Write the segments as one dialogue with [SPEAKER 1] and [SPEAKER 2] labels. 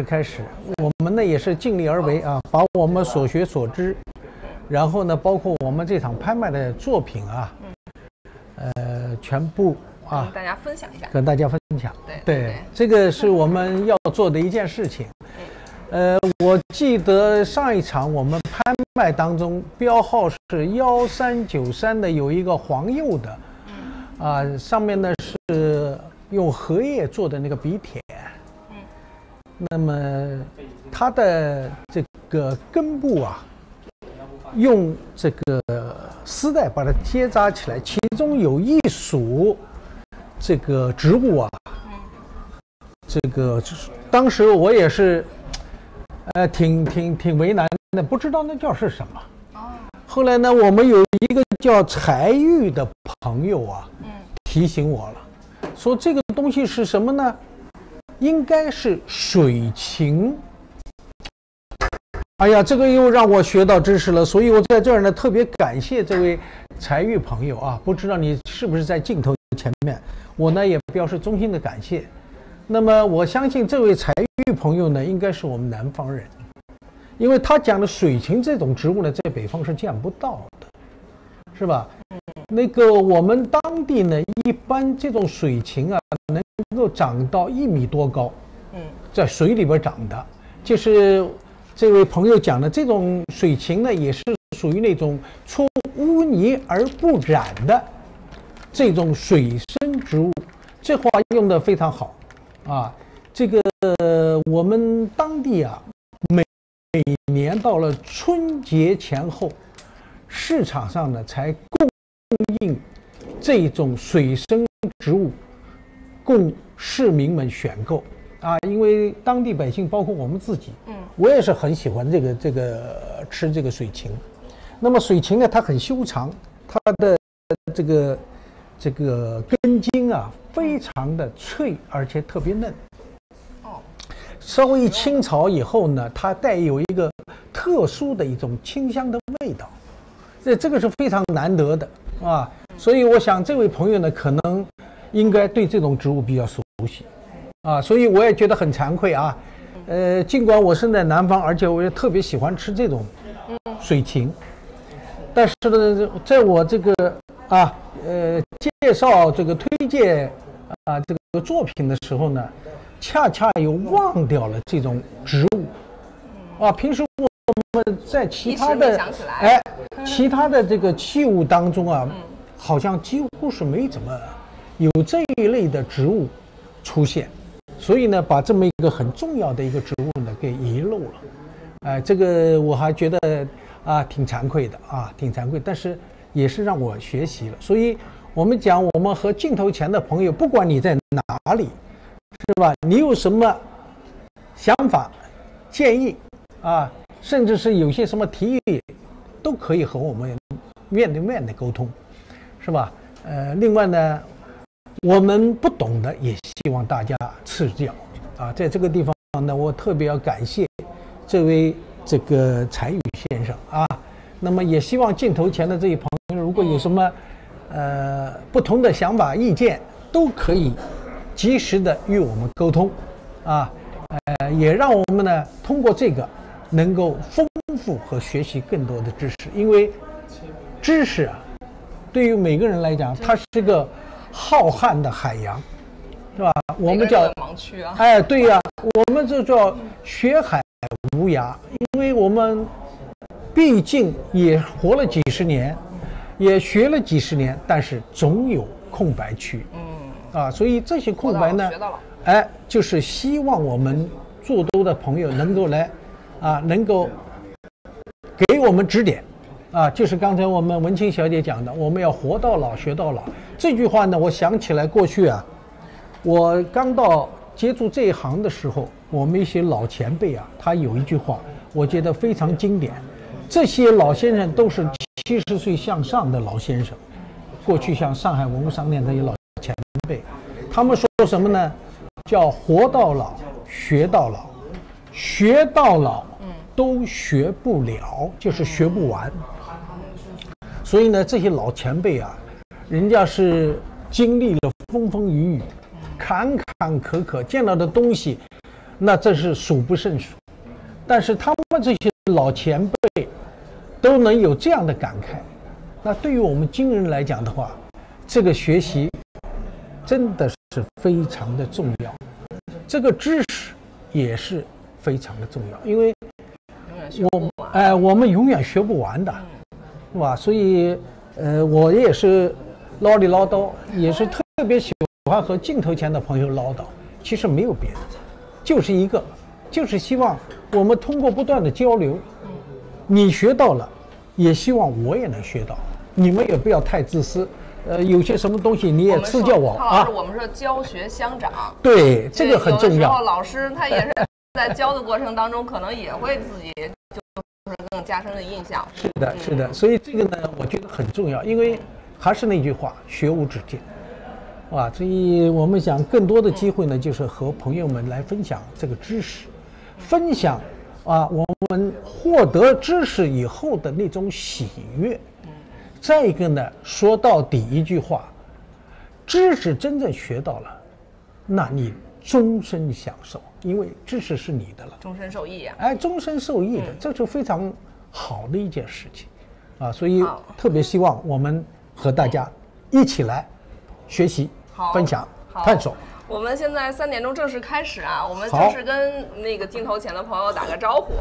[SPEAKER 1] 开始，我们呢也是尽力而为啊，把我们所学所知，然后呢，包括我们这场拍卖的作品啊，全部啊
[SPEAKER 2] 跟大家分享一下，
[SPEAKER 1] 跟大家分享。
[SPEAKER 2] 对，
[SPEAKER 1] 这个是我们要做的一件事情。我记得上一场我们拍卖当中标号是1393的，有一个黄釉的，上面呢是用荷叶做的那个笔帖。那么它的这个根部啊，用这个丝带把它结扎起来，其中有一属这个植物啊，这个当时我也是挺为难的，不知道那叫是什么。后来呢，我们有一个叫柴玉的朋友啊，提醒我了，说这个东西是什么呢？应该是水芹。哎呀，这个又让我学到知识了，所以我在这儿呢特别感谢这位柴玉朋友啊，不知道你是不是在镜头前面，我呢也表示衷心的感谢。那么我相信这位柴玉朋友呢应该是我们南方人，因为他讲的水芹这种植物呢在北方是见不到的，是吧？那个我们当地呢一般这种水芹啊能够长到1米多高，在水里边长的，就是这位朋友讲的这种水芹呢，也是属于那种出污泥而不染的这种水生植物。这话用得非常好啊！这个我们当地啊，每年到了春节前后，市场上呢才供应这种水生植物，供市民们选购。因为当地百姓，包括我们自己，我也是很喜欢这个吃这个水芹。那么水芹呢，它很修长，它的这个根茎啊，非常的脆，而且特别嫩。稍微清炒以后呢，它带有一个特殊的一种清香的味道，这个是非常难得的啊。所以我想这位朋友呢，可能应该对这种植物比较熟悉。所以我也觉得很惭愧啊，尽管我身在南方，而且我也特别喜欢吃这种水芹，但是呢，在我这个介绍这个推荐这个作品的时候呢，恰恰又忘掉了这种植物平时我们在其他的这个器物当中啊，好像几乎是没怎么有这一类的植物出现。所以呢，把这么一个很重要的一个植物呢给遗漏了，这个我还觉得挺惭愧的挺惭愧，但是也是让我学习了。所以我们讲，我们和镜头前的朋友，不管你在哪里，是吧？你有什么想法、建议甚至是有些什么提议，都可以和我们面对面的沟通，是吧？另外呢，我们不懂的也希望大家赐教在这个地方呢，我特别要感谢这位这个柴宇先生那么也希望镜头前的这一朋友，如果有什么不同的想法意见，都可以及时的与我们沟通也让我们呢通过这个能够丰富和学习更多的知识，因为知识对于每个人来讲，它是个浩瀚的海洋，是吧？我们叫
[SPEAKER 2] 盲区
[SPEAKER 1] 对呀，我们这叫学海无涯，因为我们毕竟也活了几十年，也学了几十年，但是总有空白区，所以这些空白呢，就是希望我们做多的朋友能够来能够给我们指点。就是刚才我们文清小姐讲的，我们要活到老学到老。这句话呢，我想起来过去我刚到接触这一行的时候，我们一些老前辈他有一句话，我觉得非常经典。这些老先生都是70岁向上的老先生。过去像上海文物商店这些老前辈，他们说什么呢？叫活到老学到老，学到老都学不了，就是学不完。所以呢，这些老前辈人家是经历了风风雨雨、坎坎坷坷，见到的东西那这是数不胜数。但是他们这些老前辈都能有这样的感慨，那对于我们今人来讲的话，这个学习真的是非常的重要，这个知识也是非常的重要，因为我们永远学不完的，是吧？所以我也是唠里唠叨，也是特别喜欢和镜头前的朋友唠叨。其实没有别的，就是希望我们通过不断的交流，你学到了，也希望我也能学到。你们也不要太自私，有些什么东西你也赐教我啊。
[SPEAKER 2] 我们说教学相长，
[SPEAKER 1] 对，这个很重要。
[SPEAKER 2] 有的时候老师他也是在教的过程当中，可能也会自己就是更加深的印象。
[SPEAKER 1] 是的，是的。所以这个呢，我觉得很重要，因为还是那句话，学无止境。所以我们想更多的机会呢，就是和朋友们来分享这个知识，分享我们获得知识以后的那种喜悦。再一个呢，说到底一句话，知识真正学到了，那你终身享受，因为知识是你的了，
[SPEAKER 2] 终身受益
[SPEAKER 1] 终身受益的，这是非常好的一件事情所以特别希望我们和大家一起来学习、分享、探索。
[SPEAKER 2] 我们现在3点钟正式开始我们正式跟那个镜头前的朋友打个招呼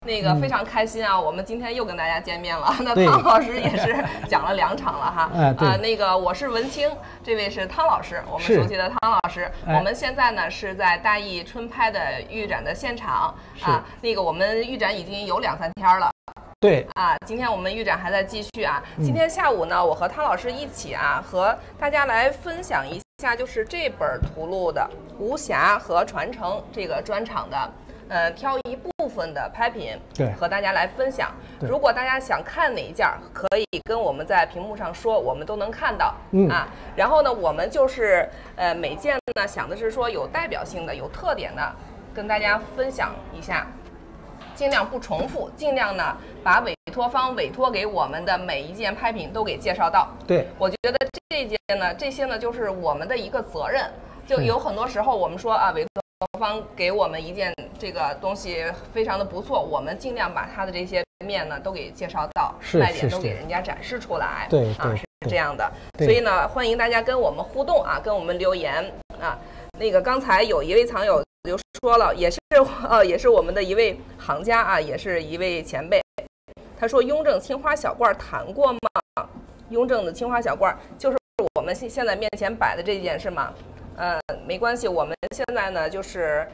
[SPEAKER 2] 那个非常开心我们今天又跟大家见面了。那汤老师也是讲了2场了哈。那个我是文清，这位是汤老师，我们熟悉的汤老师。我们现在呢是在大艺春拍的预展的现场那个我们预展已经有2、3天了。
[SPEAKER 1] 对
[SPEAKER 2] 今天我们预展还在继续今天下午呢，我和汤老师一起和大家来分享一下，就是这本图录的无暇和传承这个专场的挑一部分的拍品，
[SPEAKER 1] 对，
[SPEAKER 2] 和大家来分享。如果大家想看哪一件，可以跟我们在屏幕上说，我们都能看到然后呢，我们就是每件呢想的是说有代表性的、有特点的，跟大家分享一下。尽量不重复，尽量呢把委托方委托给我们的每一件拍品都给介绍到。
[SPEAKER 1] 对，
[SPEAKER 2] 我觉得这些呢就是我们的一个责任。就有很多时候我们说委托方给我们一件这个东西非常的不错，我们尽量把它的这些面呢都给介绍到，卖点都给人家展示出来。
[SPEAKER 1] 对
[SPEAKER 2] 是这样的。所以呢，欢迎大家跟我们互动跟我们留言那个刚才有一位藏友就说了，也是我们的一位行家也是一位前辈。他说雍正青花小罐谈过吗？雍正的青花小罐就是我们现在面前摆的这件是吗？没关系，我们现在呢就是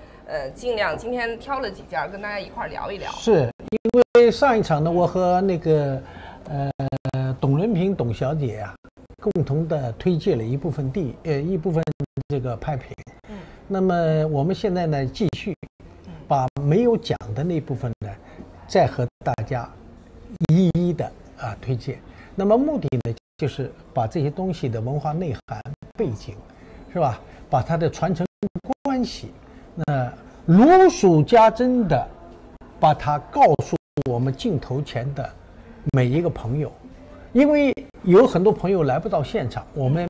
[SPEAKER 2] 尽量今天挑了几件跟大家一块聊一聊。是
[SPEAKER 1] 因为上一场呢，我和那个董伦平董小姐共同的推荐了一部分这个拍品。那么我们现在呢，继续把没有讲的那部分呢，再和大家一一的推荐。那么目的呢，就是把这些东西的文化内涵背景，是吧？把它的传承关系，如数家珍的把它告诉我们镜头前的每一个朋友。因为有很多朋友来不到现场，我们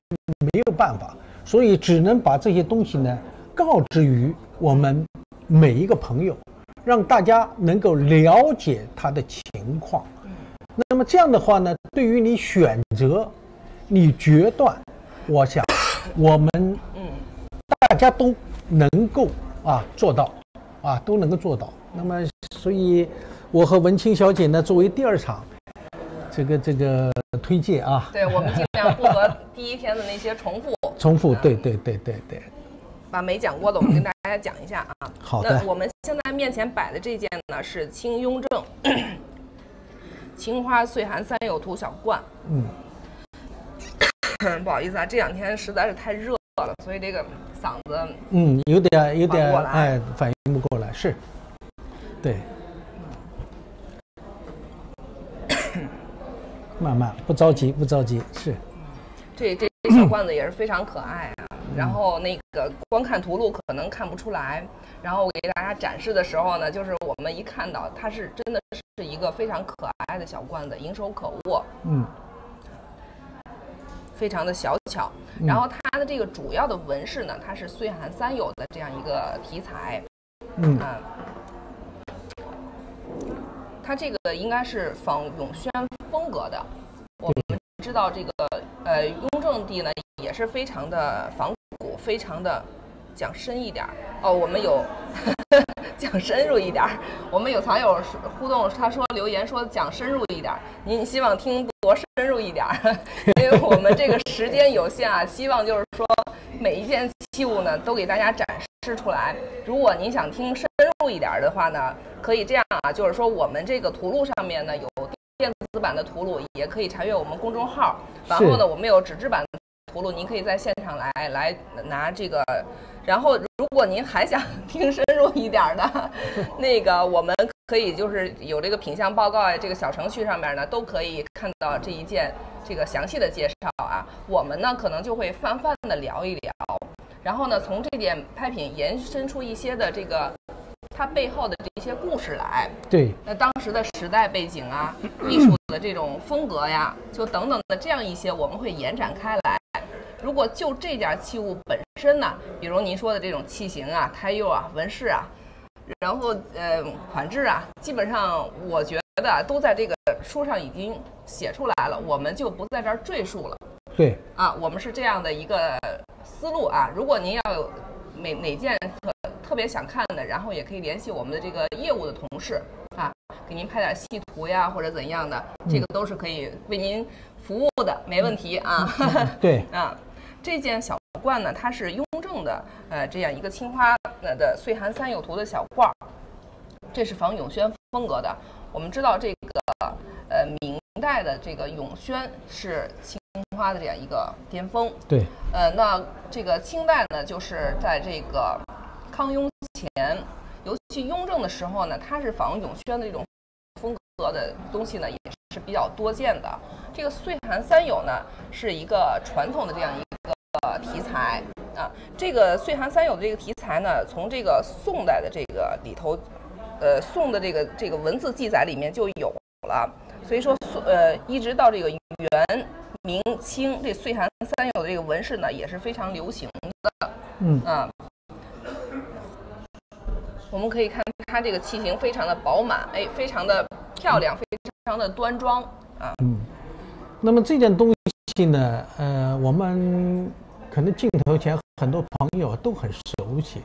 [SPEAKER 1] 没有办法，所以只能把这些东西呢告知于我们每一个朋友，让大家能够了解他的情况。那么这样的话呢，对于你选择、你决断，我想我们大家都能够做到都能够做到。那么所以我和文清小姐呢，作为第2场这个推荐
[SPEAKER 2] 对，我们尽量不和第1天的那些重复。对，把没讲过的我们跟大家讲一下
[SPEAKER 1] 好的。
[SPEAKER 2] 那我们现在面前摆的这件呢是清雍正青花岁寒三友图小罐。不好意思这2天实在是太热了，所以这个嗓子
[SPEAKER 1] 有点反应不过来。是，对。慢慢，不着急。是，
[SPEAKER 2] 这小罐子也是非常可爱然后那个光看图录可能看不出来，然后我给大家展示的时候呢，就是我们一看到它是真的是一个非常可爱的小罐子，盈手可握，非常的小巧。然后它的这个主要的纹饰呢，它是岁寒三友的这样一个题材。它这个应该是仿永宣风格的。我们知道这个雍正帝呢也是非常的仿古，非常的讲深一点哦。我们有讲深入一点，我们有藏友互动，他说留言说讲深入一点，您希望听多深入一点？因为我们这个时间有限啊，希望就是说每一件器物呢都给大家展示出来。如果您想听深入一点的话呢，可以这样啊，就是说我们这个图录上面呢有电子版的图录，也可以查阅我们公众号。然后呢，我们有纸质版的图录，您可以在现场来拿这个。然后，如果您还想听深入一点的，那个我们可以就是有这个品相报告啊，这个小程序上面呢都可以看到这一件这个详细的介绍啊。我们呢可能就会泛泛的聊一聊，然后呢从这件拍品延伸出一些的这个它背后的这些故事来。
[SPEAKER 1] 对，
[SPEAKER 2] 那当时的时代背景啊，艺术的这种风格呀，就等等的这样一些，我们会延展开来。如果就这件器物本身呢，比如您说的这种器型啊、胎釉啊、纹饰啊，然后款制啊，基本上我觉得都在这个书上已经写出来了，我们就不在这儿赘述了。
[SPEAKER 1] 对
[SPEAKER 2] 啊，我们是这样的一个思路啊。如果您要有哪件特别想看的，然后也可以联系我们的这个业务的同事啊，给您拍点细图呀或者怎样的，这个都是可以为您服务的，没问题啊。
[SPEAKER 1] 对
[SPEAKER 2] 啊。这件小罐呢，它是雍正的这样一个青花的岁寒三友图的小罐，这是仿永宣风格的。我们知道这个明代的这个永宣是青花的这样一个巅峰。
[SPEAKER 1] 对。
[SPEAKER 2] 那这个清代呢，就是在这个康雍前，尤其雍正的时候呢，它是仿永宣的这种风格的东西呢，也是比较多见的。这个岁寒三友呢，是一个传统的这样一个题材啊。这个岁寒三友的这个题材呢，从这个宋代的这个里头，宋的这个文字记载里面就有了。所以说，一直到这个元、明、清，这岁寒三友的这个纹饰呢，也是非常流行的。我们可以看它这个器型非常的饱满，非常的漂亮，非常的端庄啊。
[SPEAKER 1] 那么这件东西呢，我们可能镜头前很多朋友都很熟悉。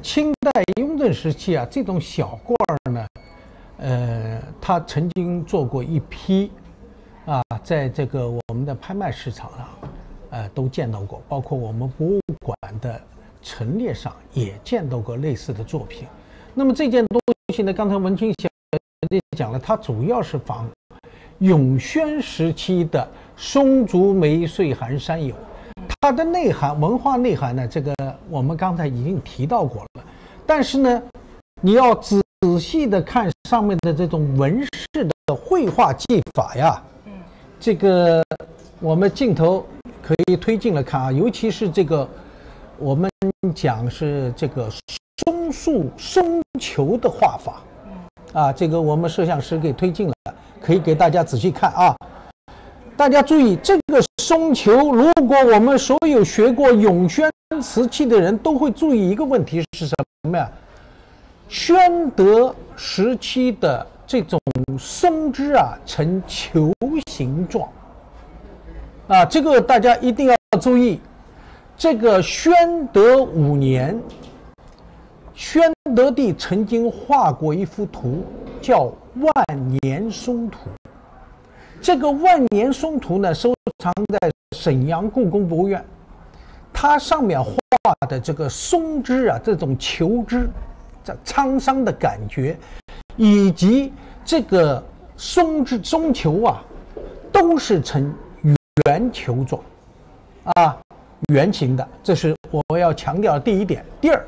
[SPEAKER 1] 清代雍正时期啊，这种小罐呢，他曾经做过一批，在这个我们的拍卖市场上，都见到过，包括我们博物馆的陈列上也见到过类似的作品。那么这件东西呢，刚才文清小姐讲了，它主要是仿永宣时期的松竹梅岁寒三友，它的内涵文化内涵呢，这个我们刚才已经提到过了。但是呢，你要仔细的看上面的这种纹饰的绘画技法呀，这个我们镜头可以推进来看啊，尤其是这个我们讲是这个松树松球的画法，这个我们摄像师给推进来，可以给大家仔细看啊。大家注意，这个松球，如果我们所有学过永宣瓷器的人都会注意一个问题是什么呀？宣德时期的这种松枝呈球形状，这个大家一定要注意。这个宣德5年，宣德帝曾经画过一幅图，叫《万年松图》。这个《万年松图》呢，收藏在沈阳故宫博物院。它上面画的这个松枝这种球枝，这沧桑的感觉，以及这个松球都是呈圆球状，圆形的，这是我要强调的第一点。第二，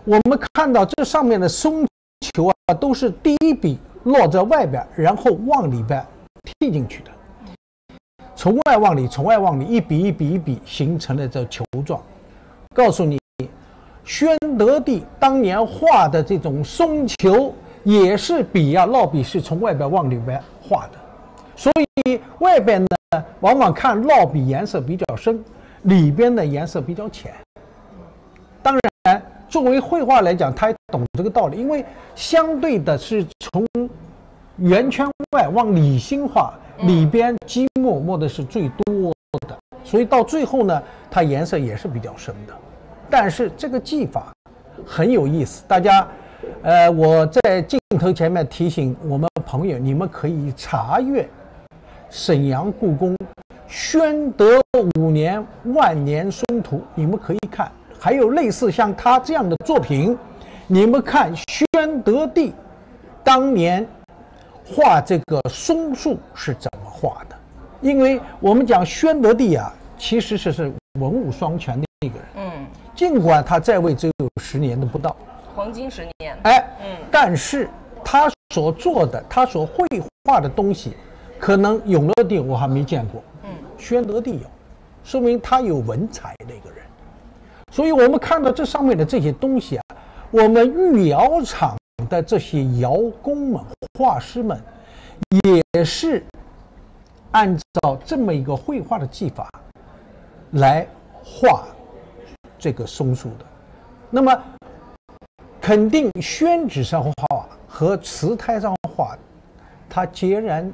[SPEAKER 1] 我们看到这上面的松球都是第一笔落在外边，然后往里边踢进去的，从外往里，从外往里，一笔一笔一笔形成了这球状。告诉你，宣德帝当年画的这种松球也是笔落笔是从外边往里边画的，所以外边呢往往看落笔颜色比较深，里边的颜色比较浅。当然作为绘画来讲，他也懂这个道理，因为相对的是从圆圈外往里心画，里边积墨墨的是最多的，所以到最后呢，它颜色也是比较深的。但是这个技法很有意思，大家，我在镜头前面提醒我们朋友，你们可以查阅沈阳故宫宣德5年万年松图，你们可以看。还有类似像他这样的作品，你们看宣德帝当年画这个松树是怎么画的？因为我们讲宣德帝啊，其实是文武双全的一个人，尽管他在位只有10年都不到，
[SPEAKER 2] 黄金10年，
[SPEAKER 1] 但是他所做的，他所绘画的东西，可能永乐帝我还没见过，宣德帝有，说明他有文采的一个人。所以我们看到这上面的这些东西啊，我们御窑厂的这些窑工们、画师们，也是按照这么一个绘画的技法来画这个松树的。那么肯定宣纸上画和瓷胎上画，它截然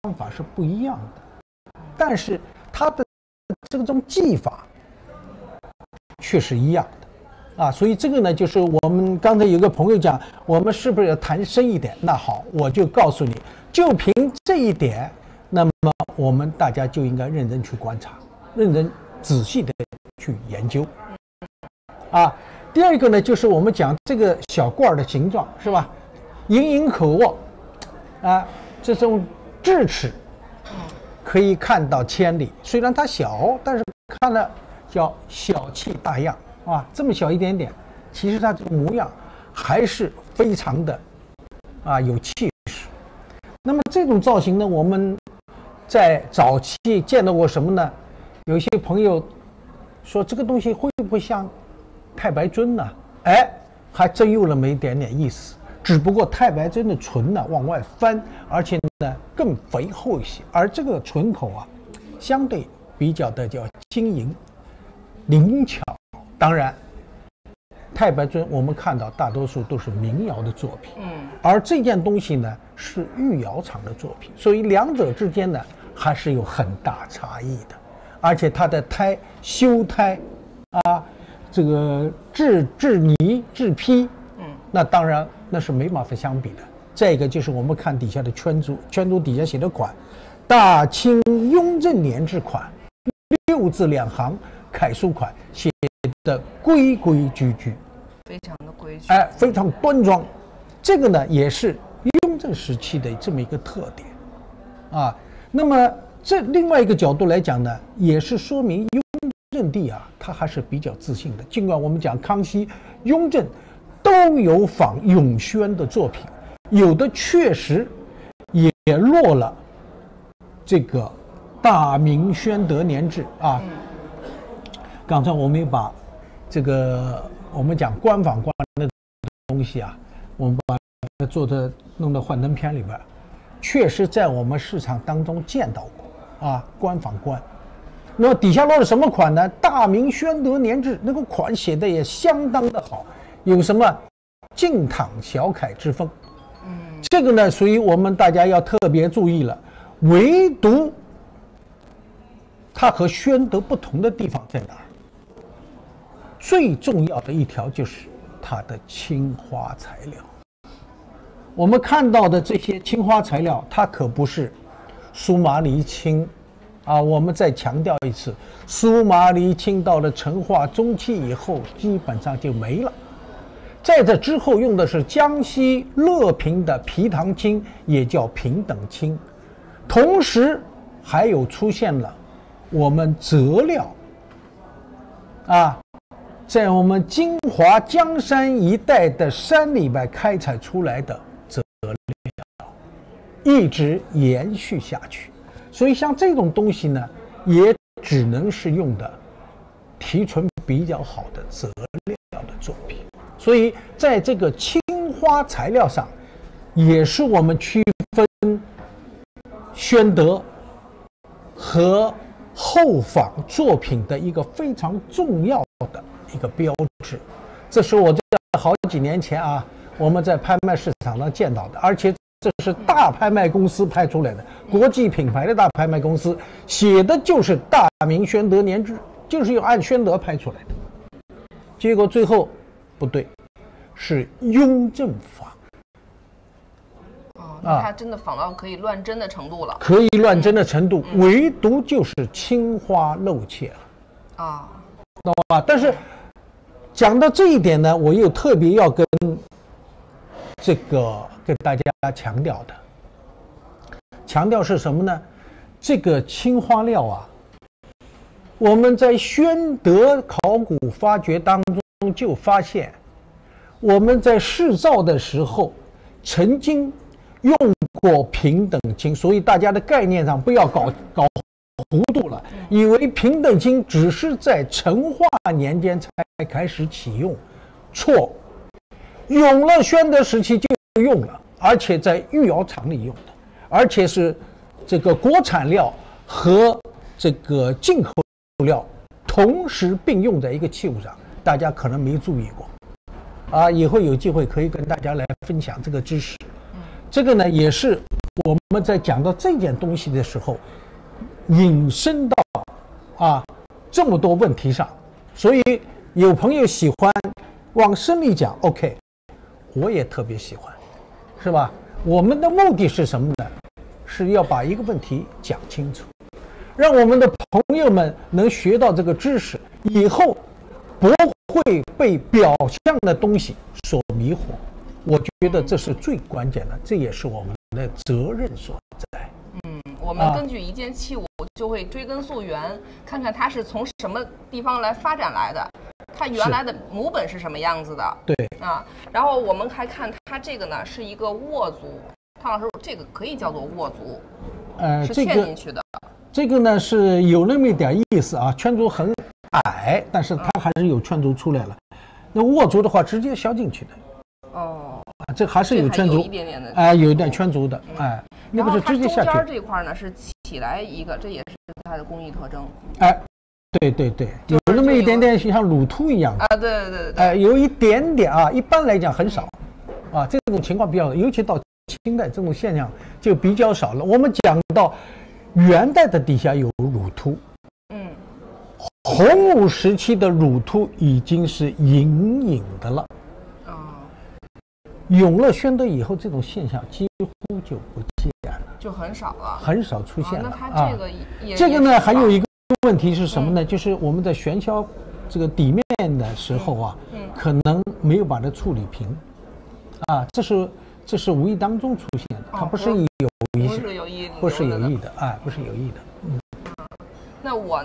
[SPEAKER 1] 方法是不一样的，但是它的这种技法却是一样的，所以这个呢，就是我们刚才有个朋友讲，我们是不是要谈深一点？那好，我就告诉你，就凭这一点，那么我们大家就应该认真去观察，认真仔细的去研究。第二个呢，就是我们讲这个小罐的形状，是吧？盈盈口握，这种智齿可以看到千里，虽然它小，但是看了叫小气大样这么小一点点，其实它这个模样还是非常的有气势。那么这种造型呢，我们在早期见到过什么呢？有些朋友说这个东西会不会像太白尊呢？还真有那么一点点意思，只不过太白尊的唇呢往外翻，而且呢更肥厚一些，而这个唇口相对比较的叫晶莹灵巧。当然太白尊我们看到大多数都是民窑的作品，而这件东西呢是御窑厂的作品，所以两者之间呢还是有很大差异的，而且它的修胎这个制泥制坯，那当然那是没办法相比的。再一个就是我们看底下的圈珠底下写的款，大清雍正年制款，6字2行楷书款，写的规规矩矩，
[SPEAKER 2] 非常的规矩，
[SPEAKER 1] 非常端庄。这个呢也是雍正时期的这么一个特点那么这另外一个角度来讲呢，也是说明雍正帝他还是比较自信的。尽管我们讲康熙、雍正都有仿永宣的作品，有的确实也落了这个大明宣德年制刚才我们也把这个我们讲官仿官的东西我们把它弄到幻灯片里边，确实在我们市场当中见到过官仿官。那么底下落了什么款呢？大明宣德年制，那个款写的也相当的好，有什么静躺小楷之风。这个呢，所以我们大家要特别注意了。唯独它和宣德不同的地方在哪儿？最重要的一条就是它的青花材料。我们看到的这些青花材料，它可不是苏麻离青我们再强调一次，苏麻离青到了成化中期以后基本上就没了。在这之后用的是江西乐平的皮塘青，也叫平等青。同时还有出现了我们泽料在我们金华江山一带的山里边开采出来的泽料，一直延续下去。所以像这种东西呢，也只能是用的提纯比较好的泽料的作品。所以在这个青花材料上，也是我们区分宣德和后仿作品的一个非常重要的一个标志。这是我在好几年前啊，我们在拍卖市场上见到的，而且这是大拍卖公司拍出来的，国际品牌的大拍卖公司写的就是大明宣德年制，就是要按宣德拍出来的。结果最后不对，是雍正仿。
[SPEAKER 2] 那它真的仿到可以乱真的程度了，
[SPEAKER 1] 可以乱真的程度，唯独就是青花漏怯了啊，懂吧？但是讲到这一点呢，我又特别要跟大家强调的，强调是什么呢？这个青花料啊，我们在宣德考古发掘当中就发现，我们在试造的时候曾经用过平等金，所以大家的概念上不要搞糊涂了，以为平等金只是在成化年间才开始启用，错，永乐宣德时期就用了，而且在御窑厂里用的，而且是这个国产料和这个进口料同时并用在一个器物上，大家可能没注意过啊，以后有机会可以跟大家来分享这个知识。这个呢，也是我们在讲到这件东西的时候，引申到这么多问题上。所以有朋友喜欢往深里讲 ，OK， 我也特别喜欢，是吧？我们的目的是什么呢？是要把一个问题讲清楚，让我们的朋友们能学到这个知识，以后不会被表象的东西所迷惑。我觉得这是最关键的，这也是我们的责任所在。
[SPEAKER 2] 我们根据一件器物就会追根溯源，看看它是从什么地方来发展来的，它原来的母本是什么样子的。
[SPEAKER 1] 对
[SPEAKER 2] 然后我们还看它这个呢是一个握足，汤老师，这个可以叫做握足，是嵌进去的。
[SPEAKER 1] 这个呢是有那么一点意思啊，圈足很矮，但是它还是有圈足出来了。那握足的话，直接削进去的。这还是有圈足，
[SPEAKER 2] 有一点点的，
[SPEAKER 1] 有一点圈足的，那个是直接下去。
[SPEAKER 2] 中间这块呢是起来一个，这也是它的工艺特征。
[SPEAKER 1] 对，有那么一点点像乳突一样的
[SPEAKER 2] 啊，对，
[SPEAKER 1] 有一点点啊，一般来讲很少，这种情况比较，尤其到清代这种现象就比较少了。我们讲到元代的底下有乳突，洪武时期的乳突已经是隐隐的了。永乐宣德以后，这种现象几乎就不见了，
[SPEAKER 2] 就很少了，
[SPEAKER 1] 很少出现了。
[SPEAKER 2] 那它这个
[SPEAKER 1] 这个呢，还有一个问题是什么呢？就是我们在悬销这个底面的时候可能没有把它处理平，这是无意当中出现的，它不是有意，
[SPEAKER 2] 不是有意，
[SPEAKER 1] 不是有意的，不是有意的。
[SPEAKER 2] 那我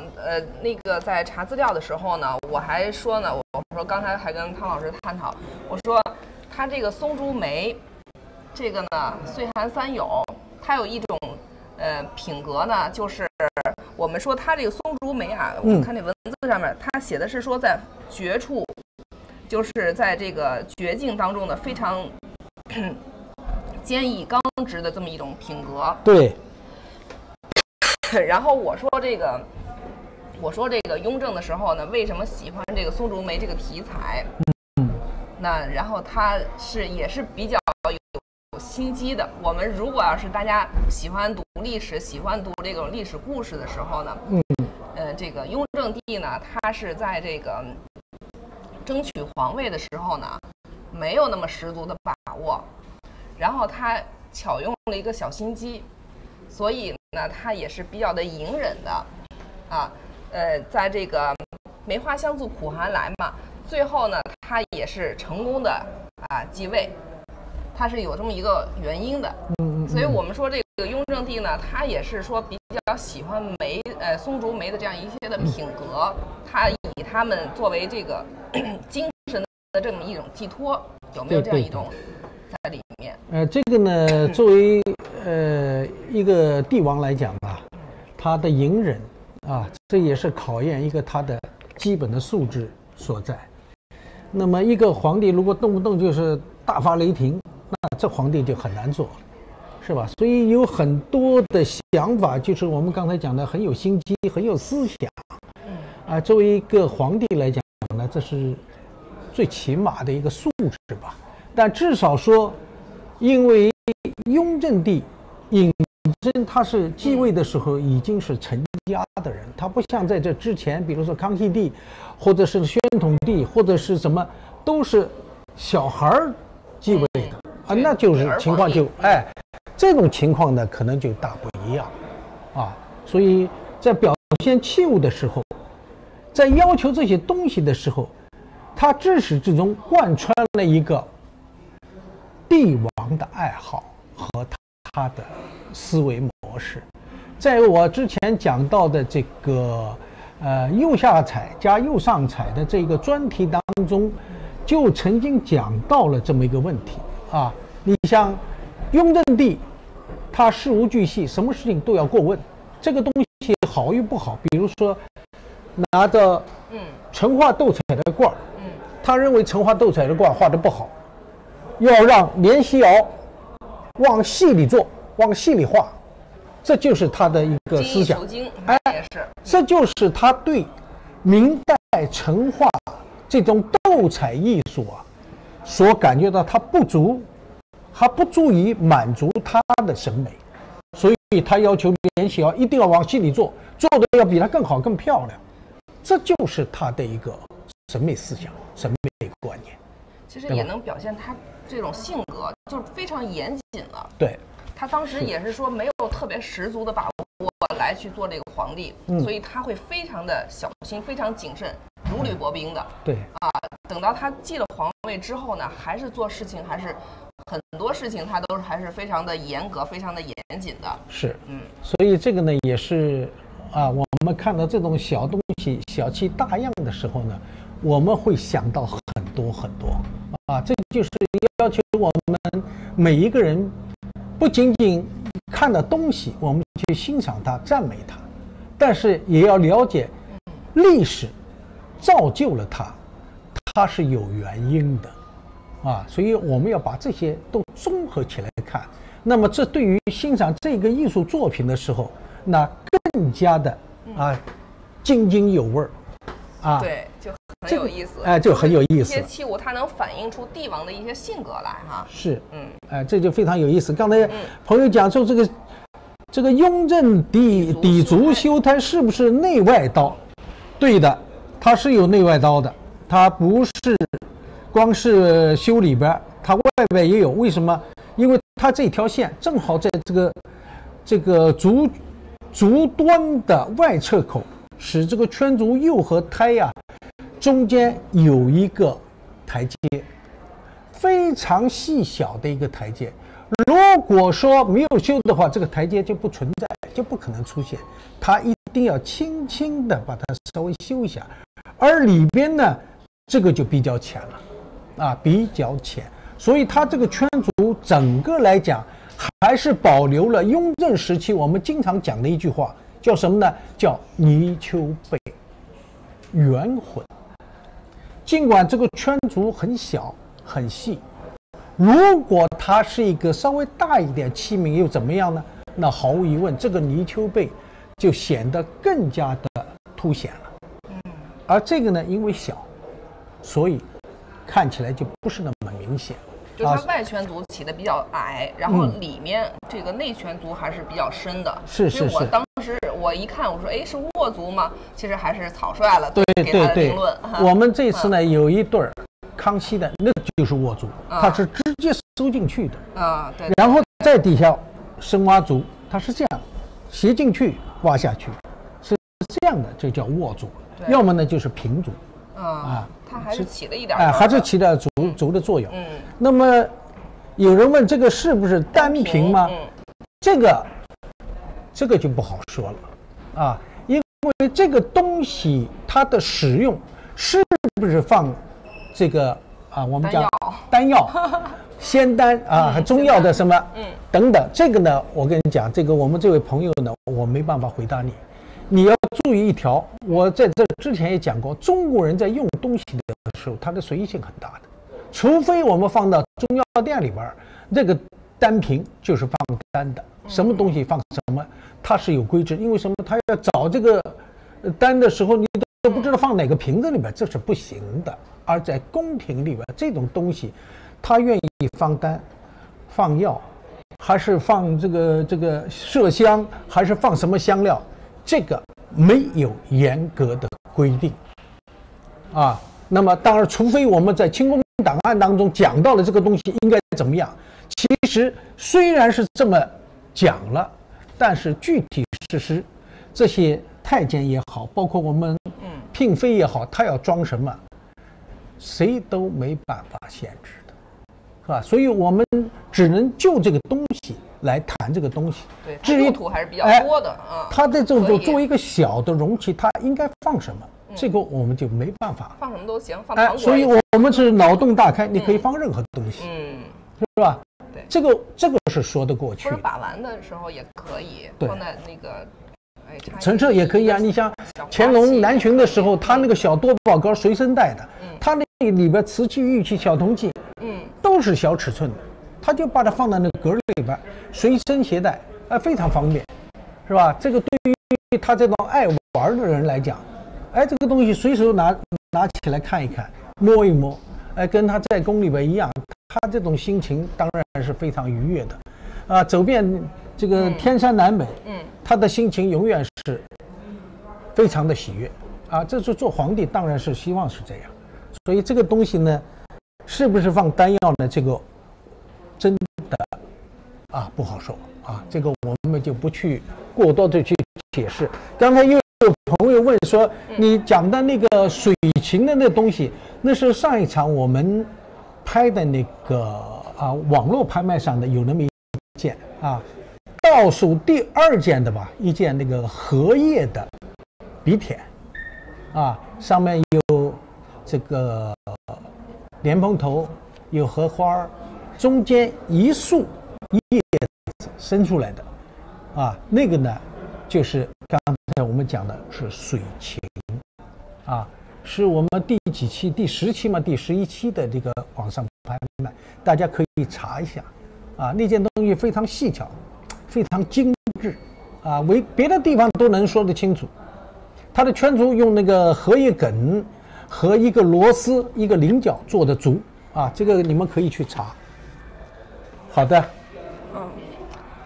[SPEAKER 2] 那个在查资料的时候呢，我还说呢，我说刚才还跟汤老师探讨，我说。它这个松竹梅，这个呢岁寒三友，它有一种品格呢，就是我们说它这个松竹梅啊，我们看这文字上面，它写的是说在绝处，就是在这个绝境当中的非常坚毅刚直的这么一种品格。
[SPEAKER 1] 对。
[SPEAKER 2] 然后我说这个雍正的时候呢，为什么喜欢这个松竹梅这个题材？那然后它也是比较有心机的。我们如果要是大家喜欢读历史，喜欢读这种历史故事的时候呢，这个雍正帝呢，他是在这个争取皇位的时候呢，没有那么十足的把握，然后他巧用了一个小心机，所以呢，他也是比较的隐忍的，在这个梅花香自苦寒来嘛。最后呢，他也是成功的继位，他是有这么一个原因的。所以我们说这个雍正帝呢，他也是说比较喜欢松竹梅的这样一些的品格，他以他们作为这个精神的这么一种寄托，有没有这样一种在里面？
[SPEAKER 1] 这个呢，作为一个帝王来讲他的隐忍这也是考验一个他的基本的素质所在。那么一个皇帝如果动不动就是大发雷霆，那这皇帝就很难做，是吧？所以有很多的想法，就是我们刚才讲的很有心机，很有思想。作为一个皇帝来讲呢，这是最起码的一个素质吧。但至少说，因为雍正帝胤禛他是继位的时候已经是成家的人，他不像在这之前，比如说康熙帝，或者是宣统帝，或者是什么，都是小孩继位的啊，那就是情况就这种情况呢，可能就大不一样啊。所以在表现器物的时候，在要求这些东西的时候，他至始至终贯穿了一个帝王的爱好和他的思维模式。在我之前讲到的这个右下彩加右上彩的这个专题当中，就曾经讲到了这么一个问题啊。你像雍正帝，他事无巨细，什么事情都要过问，这个东西好与不好，比如说拿着成花斗彩的罐，他认为成花斗彩的罐画的不好，要让连溪鳌往细里做，往细里画，这就是他的一个思想。这就是他对明代成画这种斗彩艺术啊，所感觉到他不足，还不足以满足他的审美，所以他要求连溪鳌一定要往细里做，做的要比他更好更漂亮，这就是他的一个审美思想、审美观念。
[SPEAKER 2] 其实也能表现他这种性格，就是非常严谨了。
[SPEAKER 1] 对，
[SPEAKER 2] 他当时也是说没有特别十足的把握来去做这个皇帝，所以他会非常的小心，非常谨慎，如履薄冰的。
[SPEAKER 1] 对
[SPEAKER 2] 啊，等到他继了皇位之后呢，还是做事情，还是很多事情他都还是非常的严格，非常的严谨的。
[SPEAKER 1] 是，所以这个呢也是啊，我们看到这种小东西小气大样的时候呢，我们会想到很多很多啊，这就是要求我们每一个人不仅仅看到东西，我们去欣赏它、赞美它，但是也要了解历史造就了它，它是有原因的啊，所以我们要把这些都综合起来看。那么这对于欣赏这个艺术作品的时候，那更加的津津有味儿啊。
[SPEAKER 2] 对，就很有意思。
[SPEAKER 1] 就很有意思。
[SPEAKER 2] 这些器物它能反映出帝王的一些性格来哈。
[SPEAKER 1] 是，这就非常有意思。刚才朋友讲说这个雍正底足修胎是不是内外刀？对的，它是有内外刀的，它不是光是修里边，它外边也有。为什么？因为它这条线正好在这个足端的外侧口，使这个圈足釉和胎中间有一个台阶，非常细小的一个台阶。如果说没有修的话，这个台阶就不存在，就不可能出现。它一定要轻轻的把它稍微修一下，而里边呢，这个就比较浅了，比较浅。所以它这个圈足整个来讲，还是保留了雍正时期我们经常讲的一句话，叫什么呢？叫泥鳅背，圆浑。尽管这个圈足很小很细，如果它是一个稍微大一点器皿又怎么样呢？那毫无疑问，这个泥鳅背就显得更加的凸显了。而这个呢，因为小，所以看起来就不是那么明显。
[SPEAKER 2] 就它外圈足起的比较矮，然后里面这个内圈足还是比较深的。
[SPEAKER 1] 是。
[SPEAKER 2] 所以我当时我一看，我说，是卧足吗？其实还是草率了。
[SPEAKER 1] 对。
[SPEAKER 2] 给他的评论。
[SPEAKER 1] 我们这次呢有一对康熙的，那就是卧足，它是直接收进去的。
[SPEAKER 2] 对。
[SPEAKER 1] 然后在底下深挖足，它是这样斜进去挖下去，是这样的，这叫卧足。要么呢就是平足。
[SPEAKER 2] 它还是起了一点，
[SPEAKER 1] 还是起了足的作用。那么有人问这个是不是单平吗？这个就不好说了因为这个东西它的使用是不是放这个我们讲丹药、仙丹中药的什么等等，这个呢，我跟你讲，这个我们这位朋友呢，我没办法回答你。你要注意一条，我在这之前也讲过，中国人在用东西的时候，它的随意性很大的，除非我们放到中药店里边，这个单瓶就是放单的，什么东西放什么，它是有规制。因为什么？他要找这个单的时候，你都不不知道放哪个瓶子里边，这是不行的。而在宫廷里边，这种东西，他愿意放丹、放药，还是放这个麝香，还是放什么香料，这个没有严格的规定啊。那么当然，除非我们在清宫档案当中讲到了这个东西应该怎么样，其实虽然是这么讲了，但是具体事实，这些太监也好，包括我们嫔妃也好，他要装什么，谁都没办法限制的，是吧？所以我们只能就这个东西来谈这个东西。
[SPEAKER 2] 对，至于用途还是比较多的啊。
[SPEAKER 1] 它在这种作为一个小的容器，它应该放什么？这个我们就没办法。
[SPEAKER 2] 放什么都行，放糖果。
[SPEAKER 1] 所以我们是脑洞大开，你可以放任何东西，是吧？
[SPEAKER 2] 对，
[SPEAKER 1] 这个是说得过去。
[SPEAKER 2] 或者把玩的时候也可以放在那个。
[SPEAKER 1] 陈设也可以啊，你像乾隆南巡的时候，他那个小多宝盒随身带的，他那里边瓷器、玉器、小铜器，都是小尺寸的，他就把它放在那格里边，随身携带，非常方便，是吧？这个对于他这种爱玩的人来讲，这个东西随手拿起来看一看，摸一摸，跟他在宫里边一样，他这种心情当然是非常愉悦的，走遍这个天山南北，他的心情永远是非常的喜悦啊！这是做皇帝当然是希望是这样，所以这个东西呢，是不是放丹药呢？这个真的不好说啊，这个我们就不去过多的去解释。刚才又有朋友问说，你讲的那个水禽的那东西，那是上一场我们拍的那个网络拍卖上的有那么一件啊。倒数第2件的吧，一件那个荷叶的笔帖，上面有这个莲蓬头，有荷花，中间一束叶子伸出来的，那个呢，就是刚才我们讲的是水禽，是我们第几期？第10期嘛，第11期的这个网上拍卖，大家可以查一下，那件东西非常细巧。非常精致，为别的地方都能说得清楚。它的圈足用那个荷叶梗和一个螺丝、一个菱角做的足，这个你们可以去查。好的。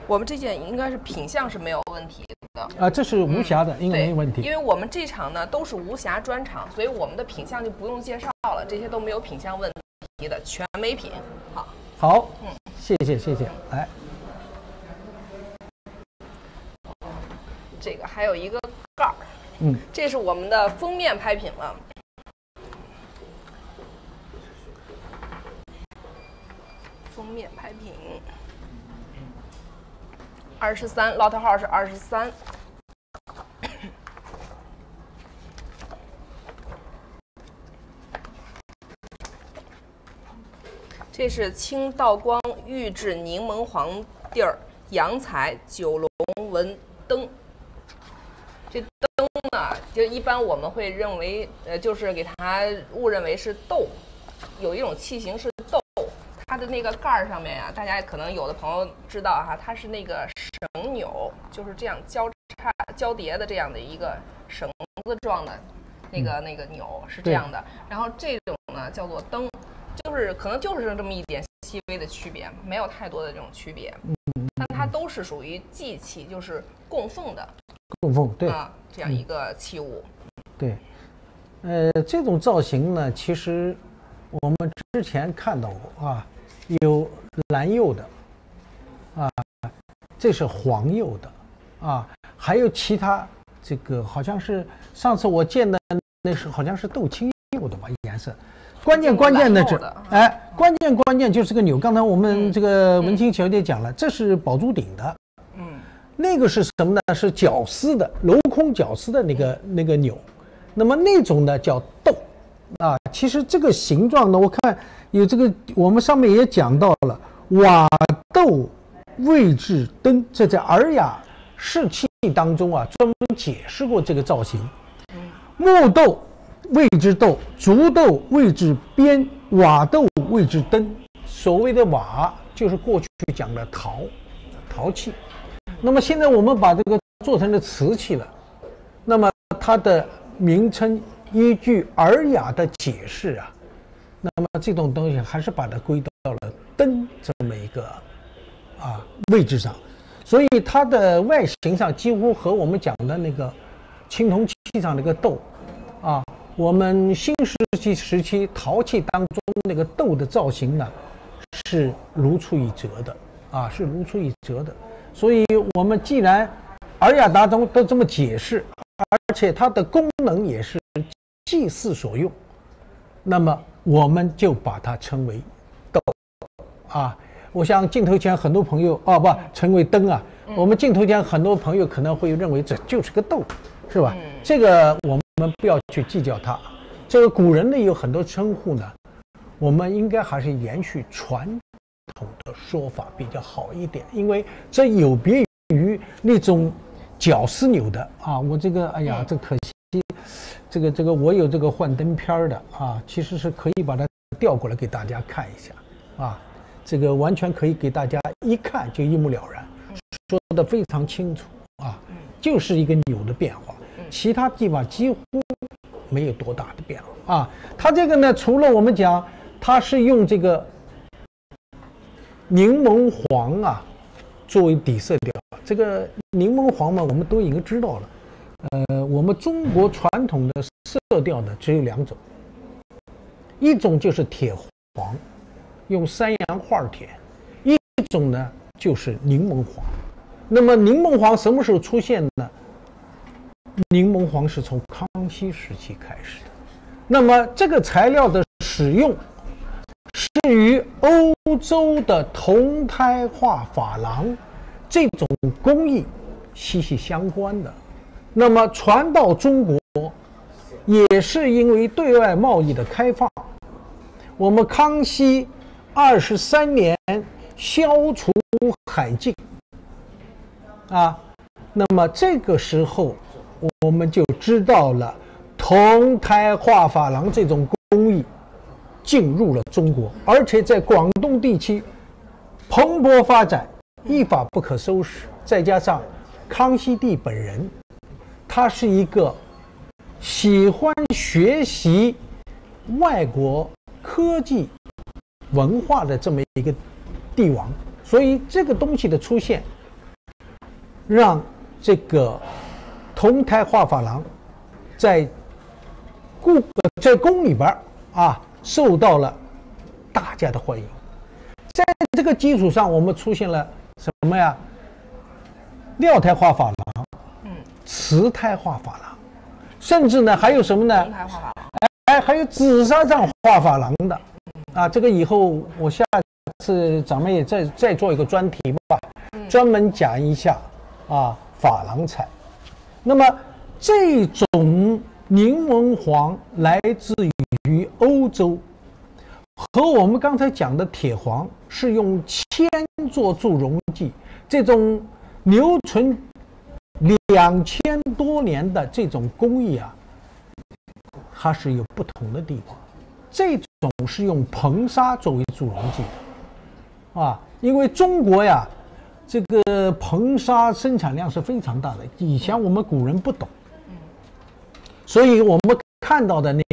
[SPEAKER 2] 我们这件应该是品相是没有问题的。
[SPEAKER 1] 这是无瑕的，应该没问题。
[SPEAKER 2] 因为我们这场呢都是无瑕专场，所以我们的品相就不用介绍了，这些都没有品相问题的，全美品。
[SPEAKER 1] 好，谢谢。来。
[SPEAKER 2] 这个还有一个盖儿，这是我们的封面拍品了。封面拍品23， lot 号是23。这是清道光御制柠檬黄地儿洋彩九龙纹灯。这灯呢，就一般我们会认为，就是给它误认为是豆，有一种器型是豆，它的那个盖儿上面呀，大家可能有的朋友知道哈，它是那个绳钮，就是这样交叠的这样的一个绳子状的那个钮是这样的，然后这种呢叫做灯，就是可能就是这么一点细微的区别，没有太多的这种区别，但它都是属于祭器，就是供奉的。
[SPEAKER 1] 供奉对
[SPEAKER 2] 这样一个器物，
[SPEAKER 1] 对，这种造型呢，其实我们之前看到过有蓝釉的，这是黄釉的，还有其他这个好像是上次我见的那是好像是豆青釉的吧颜色，关键的是关键就是个钮，刚才我们这个文清小姐讲了，这是宝珠顶的。那个是什么呢？是绞丝的，镂空绞丝的那个钮，那么那种呢叫豆，其实这个形状呢，我看有这个，我们上面也讲到了瓦豆位置灯，这在《尔雅释器》当中专门解释过这个造型。木豆谓之豆，竹豆谓之边，瓦豆谓之灯。所谓的瓦就是过去讲的陶器。那么现在我们把这个做成了瓷器了，那么它的名称依据《尔雅》的解释啊，那么这种东西还是把它归到了灯这么一个位置上，所以它的外形上几乎和我们讲的那个青铜器上那个豆我们新石器时期陶器当中那个豆的造型呢是如出一辙的是如出一辙的。所以我们既然《尔雅》当中都这么解释，而且它的功能也是祭祀所用，那么我们就把它称为豆我想镜头前很多朋友称为灯我们镜头前很多朋友可能会认为这就是个豆，是吧？这个我们不要去计较它。这个古人呢有很多称呼呢，我们应该还是延续传统的说法比较好一点，因为这有别于那种绞丝扭的我这个这可惜，这个我有这个幻灯片的其实是可以把它调过来给大家看一下这个完全可以给大家一看就一目了然，说的非常清楚就是一个扭的变化，其他地方几乎没有多大的变化它这个呢，除了我们讲它是用这个柠檬黄作为底色调，这个柠檬黄嘛，我们都已经知道了。我们中国传统的色调呢只有2种，一种就是铁黄，用山羊画铁；一种呢就是柠檬黄。那么柠檬黄什么时候出现呢？柠檬黄是从康熙时期开始的。那么这个材料的使用是与欧洲的铜胎画珐琅这种工艺息息相关的。那么传到中国，也是因为对外贸易的开放，我们康熙23年消除海禁那么这个时候我们就知道了铜胎画珐琅这种工艺进入了中国，而且在广东地区蓬勃发展，一发不可收拾。再加上康熙帝本人，他是一个喜欢学习外国科技文化的这么一个帝王，所以这个东西的出现，让这个铜胎画珐琅在宫里边受到了大家的欢迎。在这个基础上，我们出现了什么呀？料胎画珐琅，瓷胎画珐琅，甚至呢还有什么呢？还有紫砂上画珐琅的这个以后我下次咱们也再做一个专题吧，专门讲一下珐琅彩。那么这种柠檬黄来自于欧洲，和我们刚才讲的铁黄是用铅做助溶剂，这种留存2000多年的这种工艺它是有不同的地方。这种是用硼砂作为助溶剂的因为中国这个硼砂生产量是非常大的，以前我们古人不懂，所以我们看到的那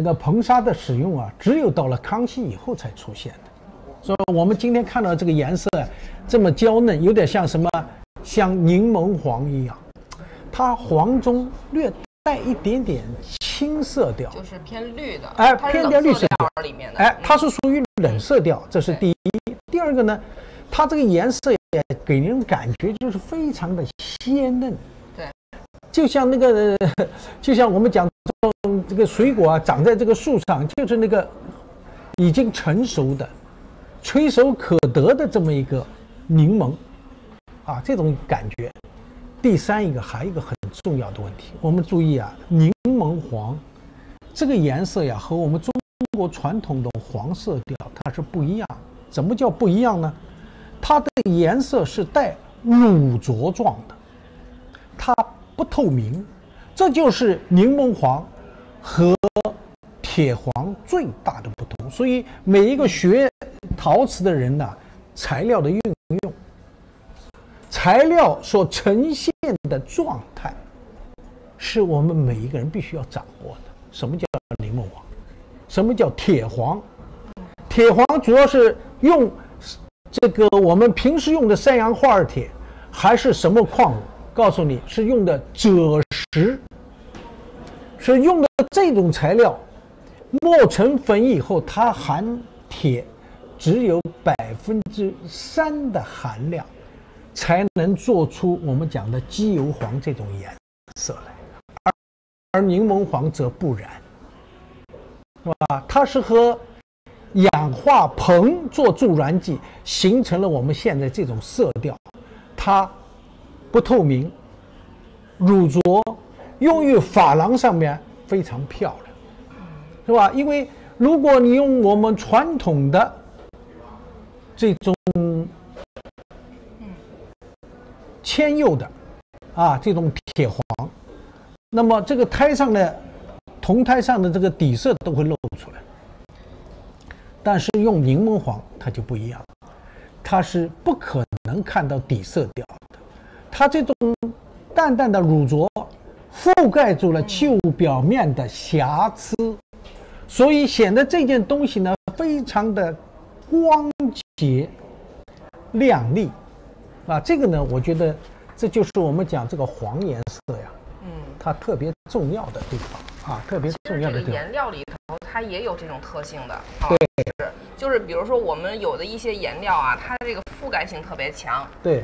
[SPEAKER 1] 个硼砂的使用只有到了康熙以后才出现的。所以我们今天看到这个颜色这么娇嫩，有点像什么？像柠檬黄一样，它黄中略带一点点青色调，
[SPEAKER 2] 就是偏绿的，
[SPEAKER 1] 偏绿色调
[SPEAKER 2] 里面的，
[SPEAKER 1] 它是属于冷色调，这是第一。第二个呢，它这个颜色也给人感觉就是非常的鲜嫩，
[SPEAKER 2] 对，
[SPEAKER 1] 就像就像我们讲这个水果长在这个树上，就是那个已经成熟的、垂手可得的这么一个柠檬这种感觉。第三一个还有一个很重要的问题，我们注意柠檬黄这个颜色和我们中国传统的黄色调它是不一样。怎么叫不一样呢？它的颜色是带乳浊状的，它不透明，这就是柠檬黄和铁黄最大的不同。所以每一个学陶瓷的人材料的运用，材料所呈现的状态是我们每一个人必须要掌握的。什么叫柠檬黄？什么叫铁黄？铁黄主要是用这个我们平时用的三氧化二铁，还是什么矿物？告诉你是用的赭石，是用的这种材料，磨成粉以后，它含铁只有3%的含量，才能做出我们讲的机油黄这种颜色来，而柠檬黄则不然，是吧？它是和氧化硼做助燃剂，形成了我们现在这种色调，它不透明、乳浊，用于珐琅上面非常漂亮，是吧？因为如果你用我们传统的这种铅釉的这种铁黄，那么这个胎上的铜胎上的这个底色都会露出来。但是用柠檬黄它就不一样，它是不可能看到底色调的，它这种淡淡的乳浊覆盖住了器物表面的瑕疵，所以显得这件东西呢非常的光洁亮丽这个呢我觉得这就是我们讲这个黄颜色呀，它特别重要的地方特别重要的地方。
[SPEAKER 2] 颜料里头它也有这种特性的，
[SPEAKER 1] 对，
[SPEAKER 2] 就是比如说我们有的一些颜料它这个覆盖性特别强，
[SPEAKER 1] 对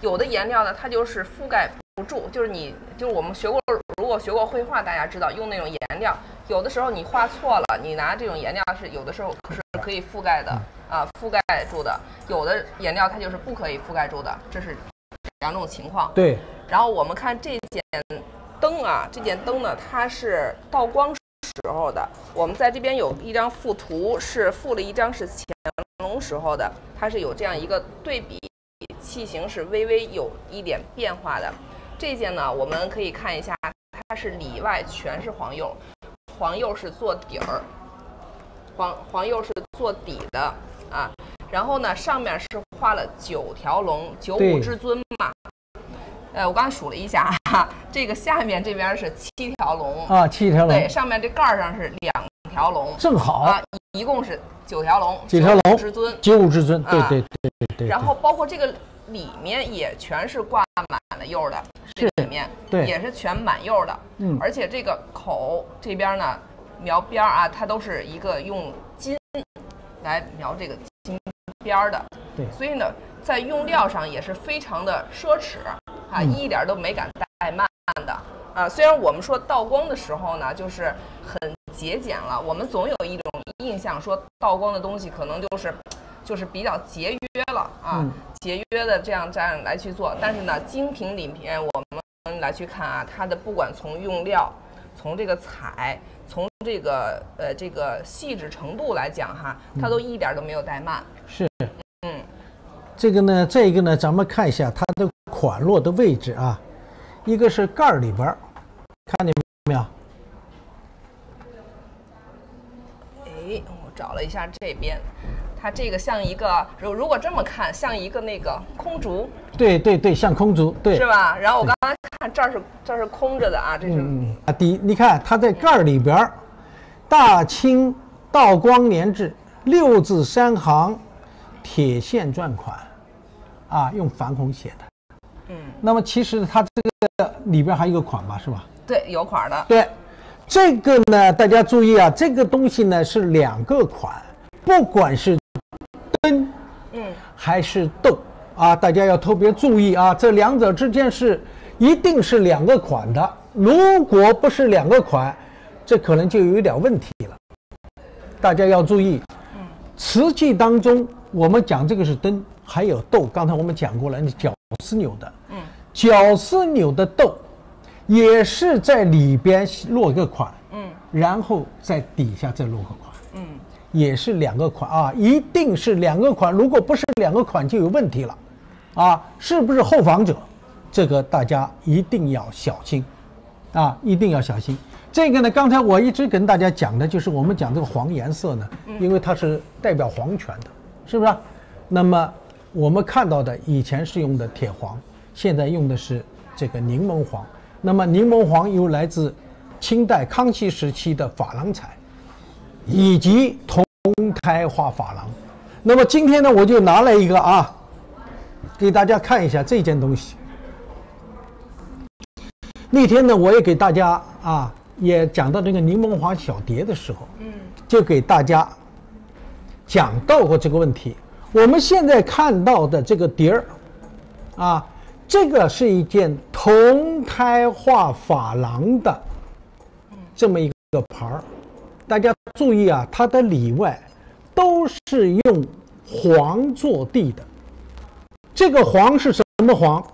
[SPEAKER 2] 有的颜料呢它就是覆盖不住，就是我们如果学过绘画，大家知道用那种颜料，有的时候你画错了，你拿这种颜料是有的时候是可以覆盖的覆盖住的，有的颜料它就是不可以覆盖住的，这是2种情况。
[SPEAKER 1] 对，
[SPEAKER 2] 然后我们看这件灯这件灯呢，它是倒光时候的。我们在这边有一张附图，是附了一张是乾隆时候的，它是有这样一个对比，器型是微微有一点变化的。这件呢，我们可以看一下，它是里外全是黄釉，黄釉是做底儿，黄釉是做底的然后呢，上面是画了9条龙，9五至尊嘛。我刚才数了一下这个下面这边是7条龙
[SPEAKER 1] 7条龙，
[SPEAKER 2] 对，上面这盖上是2条龙，
[SPEAKER 1] 正好
[SPEAKER 2] 一共是9条龙
[SPEAKER 1] ，9条龙
[SPEAKER 2] 至尊
[SPEAKER 1] ，9五至尊，对。
[SPEAKER 2] 然后包括这个里面也全是挂满了釉的，这里面
[SPEAKER 1] 对
[SPEAKER 2] 也是全满釉的，而且这个口这边呢描边它都是一个用金来描这个金边的，
[SPEAKER 1] 对，
[SPEAKER 2] 所以呢在用料上也是非常的奢侈一点都没敢怠慢的虽然我们说倒光的时候呢就是很节俭了，我们总有一种印象说倒光的东西可能就是比较节约了节约的这样来去做，但是呢精品里面我们来去看它的不管从用料，从这个彩，从这个细致程度来讲它都一点都没有怠慢。
[SPEAKER 1] 是，这个呢，咱们看一下它的款落的位置一个是盖儿里边，看见没有？
[SPEAKER 2] 我找了一下这边，它这个像一个，如果这么看，像一个那个空竹。
[SPEAKER 1] 对，像空竹，对，
[SPEAKER 2] 是吧？然后我刚才看这是空着的这是
[SPEAKER 1] 你看它在盖儿里边，大清道光年制6字3行铁线篆款用反孔写的。那么其实它这个里边还有一个款吧，是吧？
[SPEAKER 2] 对，有款的。
[SPEAKER 1] 对，这个呢，大家注意这个东西呢是2个款，不管是灯，还是豆大家要特别注意这2者之间一定是2个款的。如果不是2个款，这可能就有一点问题了。大家要注意，瓷器当中我们讲这个是灯，还有豆。刚才我们讲过了，绞丝扭的，绞丝扭的豆也是在里边落个款，然后在底下再落个款，也是2个款一定是2个款。如果不是2个款，就有问题了是不是后仿者？这个大家一定要小心一定要小心。这个呢，刚才我一直跟大家讲的就是我们讲这个黄颜色呢，因为它是代表皇权的，是不是那么我们看到的以前是用的铁黄，现在用的是这个柠檬黄。那么柠檬黄又来自清代康熙时期的珐琅彩，以及铜胎花珐琅。那么今天呢，我就拿了一个啊，给大家看一下这件东西。那天呢，我也给大家啊，也讲到这个柠檬黄小碟的时候，就给大家讲到过这个问题。我们现在看到的这个碟儿，啊，这个是一件铜胎花珐琅的这么一个盘儿。大家注意啊，它的里外都是用黄做地的。这个黄是什么黄？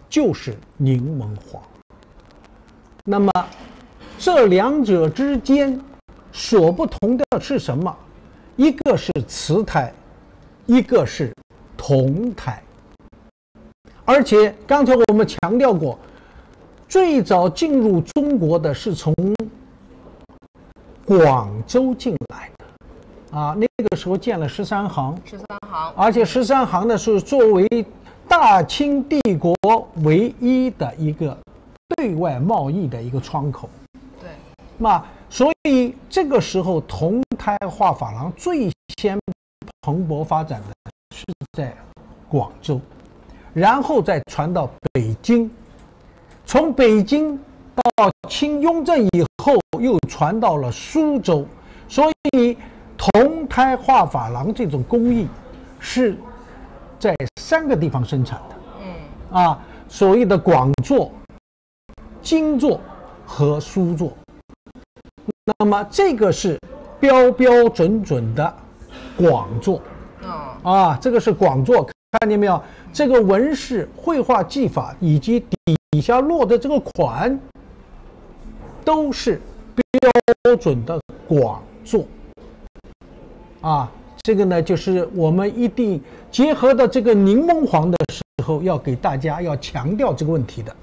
[SPEAKER 1] 就是柠檬黄。那么这两者之间所不同的是什么？一个是瓷胎，一个是铜胎。而且刚才我们强调过，最早进入中国的是从广州进来的，啊，那个时候建了13行
[SPEAKER 2] ，13行，
[SPEAKER 1] 而且13行呢是作为大清帝国唯一的一个对外贸易的一个窗口。
[SPEAKER 2] 对，
[SPEAKER 1] 那所以这个时候铜胎花珐琅最先蓬勃发展的是在广州，然后再传到北京，从北京到清雍正以后又传到了苏州。所以铜胎花珐琅这种工艺是在3个地方生产的，所谓的广做、京做和苏做。那么这个是标标准准的广做，这个是广做，看见没有？这个纹饰、绘画技法以及底下落的这个款，都是标准的广做。这个呢，就是我们一定结合到这个柠檬黄的时候，要给大家要强调这个问题的。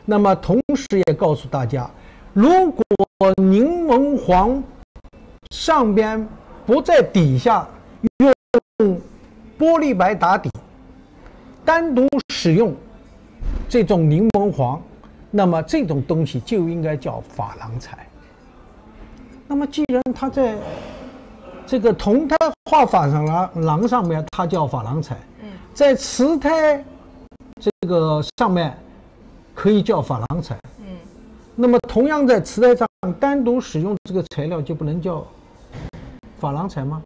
[SPEAKER 1] 那么同时也告诉大家，如果柠檬黄上边不在底下用玻璃白打底，单独使用这种柠檬黄，那么这种东西就应该叫珐琅彩。那么既然它在这个铜胎花珐琅上面它叫珐琅彩，在瓷胎这个上面可以叫珐琅彩，那么同样在瓷胎上单独使用这个材料就不能叫珐琅彩吗？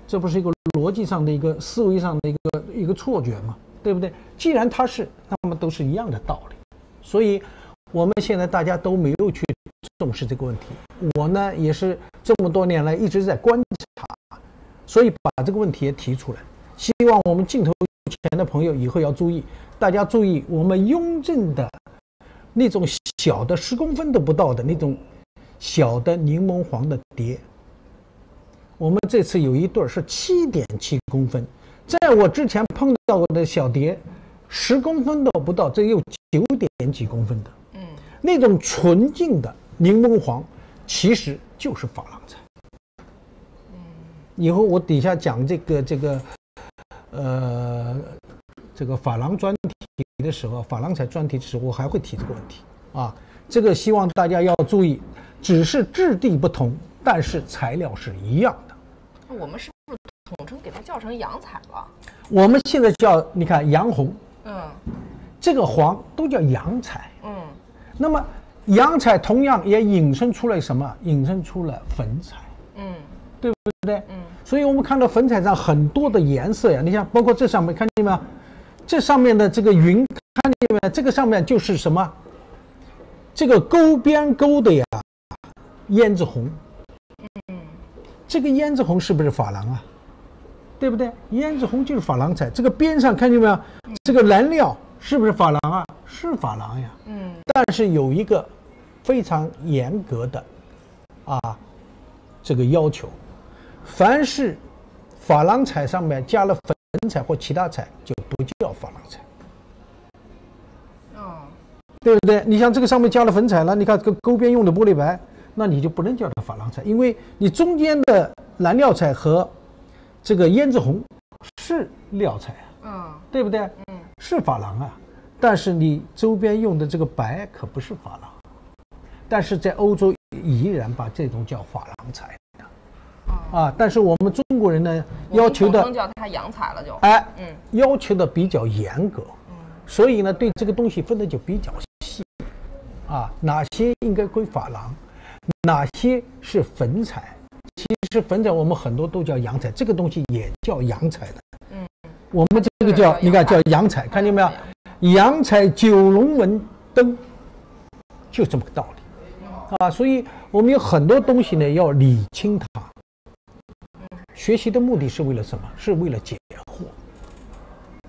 [SPEAKER 1] 这不是一个逻辑上的一个思维上的一个错觉吗？对不对？既然它是，那么都是一样的道理。所以我们现在大家都没有去重视这个问题。我呢也是这么多年来一直在观察，所以把这个问题也提出来。希望我们镜头前的朋友以后要注意，大家注意，我们雍正的那种小的10公分都不到的那种小的柠檬黄的碟，我们这次有一对是7.7公分，在我之前碰到过的小碟10公分都不到，这有9点几公分的，那种纯净的柠檬黄其实就是珐琅彩。以后我底下讲这个珐琅专题的时候，珐琅彩专题的时候，我还会提这个问题啊。这个希望大家要注意，只是质地不同，但是材料是一样的。
[SPEAKER 2] 我们是不是统称给它叫成洋彩了？
[SPEAKER 1] 我们现在叫你看洋红，这个黄都叫洋彩，那么洋彩同样也引申出来什么？引申出了粉彩，对不对？所以我们看到粉彩上很多的颜色呀，你像包括这上面看见没有？这上面的这个云看见没有？这个上面就是什么？这个勾边勾的呀，胭脂红。这个胭脂红是不是珐琅啊？对不对？胭脂红就是珐琅彩。这个边上看见没有？这个蓝料是不是珐琅啊？是珐琅呀。但是有一个非常严格的这个要求，凡是珐琅彩上面加了粉彩或其他彩，就不叫珐琅彩。对不对？你像这个上面加了粉彩了，你看这个勾边用的玻璃白，那你就不能叫它珐琅彩，因为你中间的蓝料彩和这个胭脂红是料彩对不对？是珐琅啊。但是你周边用的这个白可不是珐琅，但是在欧洲依然把这种叫珐琅彩的。但是我们中国人呢要求的
[SPEAKER 2] 叫它洋彩了就，
[SPEAKER 1] 要求的比较严格，所以呢对这个东西分的就比较细，哪些应该归珐琅，哪些是粉彩。其实粉彩我们很多都叫洋彩，这个东西也叫洋彩的。我们这个叫你看叫洋彩，看见没有？洋彩九龙纹灯，就这么个道理所以我们有很多东西呢要理清它。学习的目的是为了什么？是为了解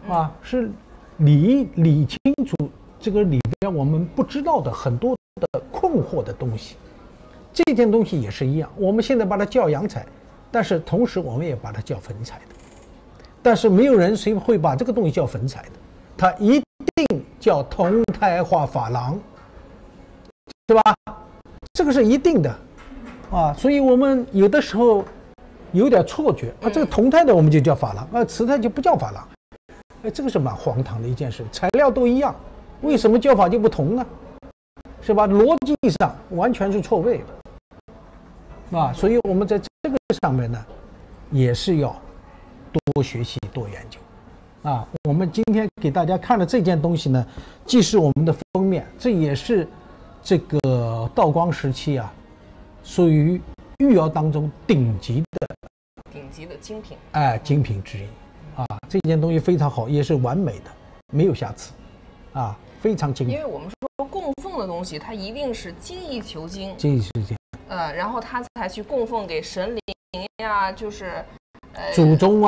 [SPEAKER 1] 惑是理清楚这个里边我们不知道的很多的困惑的东西。这件东西也是一样，我们现在把它叫洋彩，但是同时我们也把它叫粉彩的。但是没有人谁会把这个东西叫粉彩的，它一定叫铜胎画珐琅，是吧？这个是一定的所以我们有的时候有点错觉这个铜胎的我们就叫珐琅瓷胎就不叫珐琅，这个是蛮荒唐的一件事。材料都一样，为什么叫法就不同呢？是吧？逻辑上完全是错位的。所以我们在这个上面呢，也是要多学习、多研究。我们今天给大家看的这件东西呢，既是我们的封面，这也是这个道光时期属于御窑当中顶级的
[SPEAKER 2] 精品，
[SPEAKER 1] 精品之一这件东西非常好，也是完美的，没有瑕疵非常精品。
[SPEAKER 2] 因为我们说供奉的东西，它一定是精益求精，然后他才去供奉给神灵呀，就是
[SPEAKER 1] 祖宗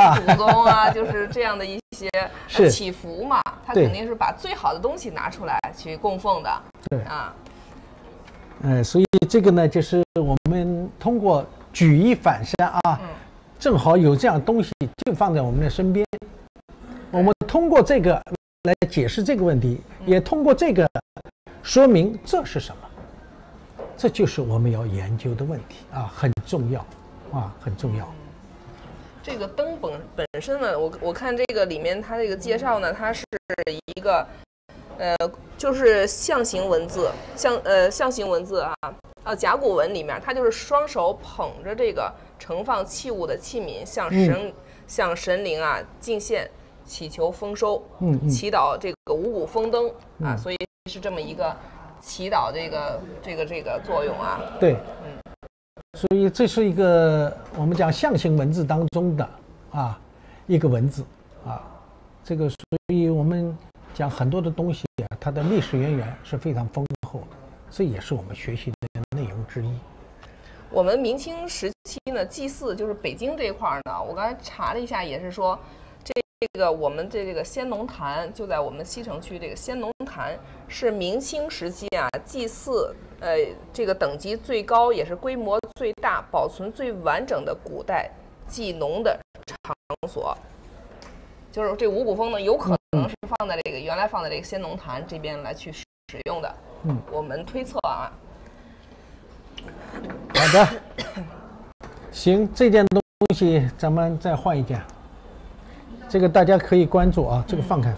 [SPEAKER 2] 就是这样的一些祈福嘛，他肯定是把最好的东西拿出来去供奉的。
[SPEAKER 1] 所以这个呢，就是我们通过举一反三正好有这样东西就放在我们的身边，我们通过这个来解释这个问题，也通过这个说明这是什么。这就是我们要研究的问题很重要很重要。
[SPEAKER 2] 这个灯本身呢，我看这个里面它这个介绍呢，它是一个就是象形文字，象形文字甲骨文里面，它就是双手捧着这个盛放器物的器皿，向神灵敬献，祈求丰收，祈祷这个五谷丰登所以是这么一个祈祷这个作用
[SPEAKER 1] 对，所以这是一个我们讲象形文字当中的一个文字这个所以我们讲很多的东西它的历史渊源是非常丰厚的，这也是我们学习的内容之一。
[SPEAKER 2] 我们明清时期呢，祭祀就是北京这一块呢，我刚才查了一下，也是说这个我们这个先农坛就在我们西城区，这个先农坛是明清时期祭祀这个等级最高，也是规模最大、保存最完整的古代祭农的场所。就是这五谷丰呢，有可能是放在原来放在这个先农坛这边来去使用的。我们推测
[SPEAKER 1] 好的，行，这件东西咱们再换一件，这个大家可以关注这个放开。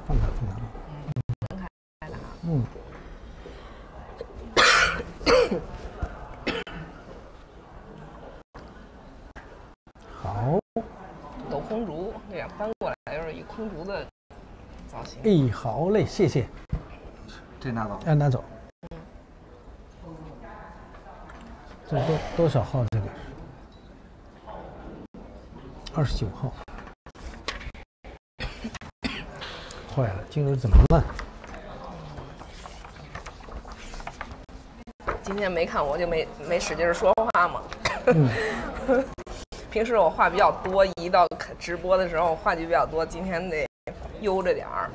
[SPEAKER 1] 好，
[SPEAKER 2] 斗空竹这样翻过来，就是一空竹的造型。
[SPEAKER 1] 好嘞，谢谢。
[SPEAKER 3] 这拿走。
[SPEAKER 1] 拿走。这多少号？这个29号。坏了，今儿怎么了？
[SPEAKER 2] 今天没看我就没使劲说话嘛。平时我话比较多，一到直播的时候话就比较多，今天得悠着点儿。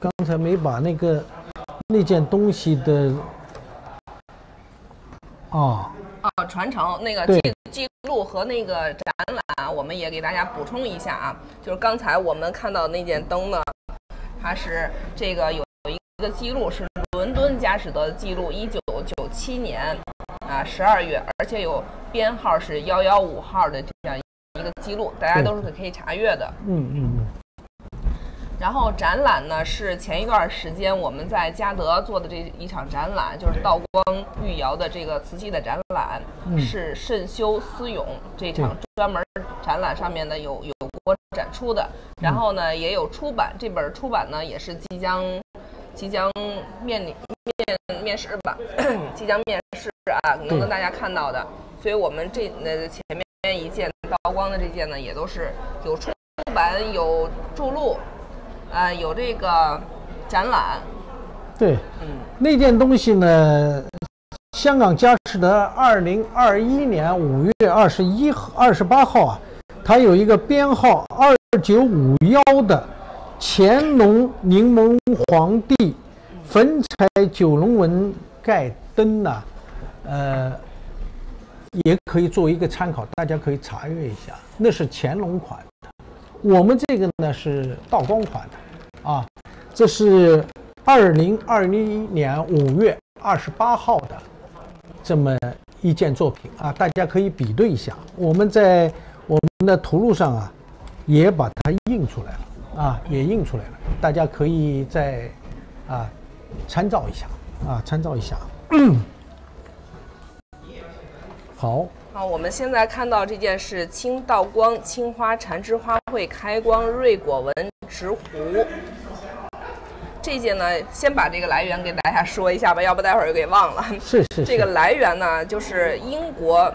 [SPEAKER 1] 刚才没把那件东西的
[SPEAKER 2] 传承那个记录和那个展览，我们也给大家补充一下就是刚才我们看到那件灯呢，它是这个有一个记录，是伦敦佳士得的记录，1997年12月，而且有编号是115号的这样一个记录，大家都是可以查阅的。然后展览呢是前一段时间我们在嘉德做的这一场展览，就是道光御窑的这个瓷器的展览，是慎修思咏这场专门展览上面呢有过展出的，然后呢也有出版，这本出版呢也是即将面试吧，即将面试啊，能跟大家看到的。所以我们前面一件道光的这件呢，也都是有出版、有注录，有这个展览。
[SPEAKER 1] 对，那件东西呢，香港佳士得2021年5月28号啊，它有一个编号2951的乾隆柠檬皇帝粉彩九龙纹盖灯呐，也可以作为一个参考，大家可以查阅一下。那是乾隆款的，我们这个呢是道光款的啊。这是2021年5月28号的这么一件作品啊，大家可以比对一下。我们在我们的图录上啊，也把它印出来了啊，也印出来了，大家可以再参照一下啊，参照一下。好，
[SPEAKER 2] 我们现在看到这件是清道光青花缠枝花卉开光瑞果纹直壶。这件呢，先把这个来源给大家说一下吧，要不待会儿又给忘了。
[SPEAKER 1] 是。
[SPEAKER 2] 这个来源呢，就是英国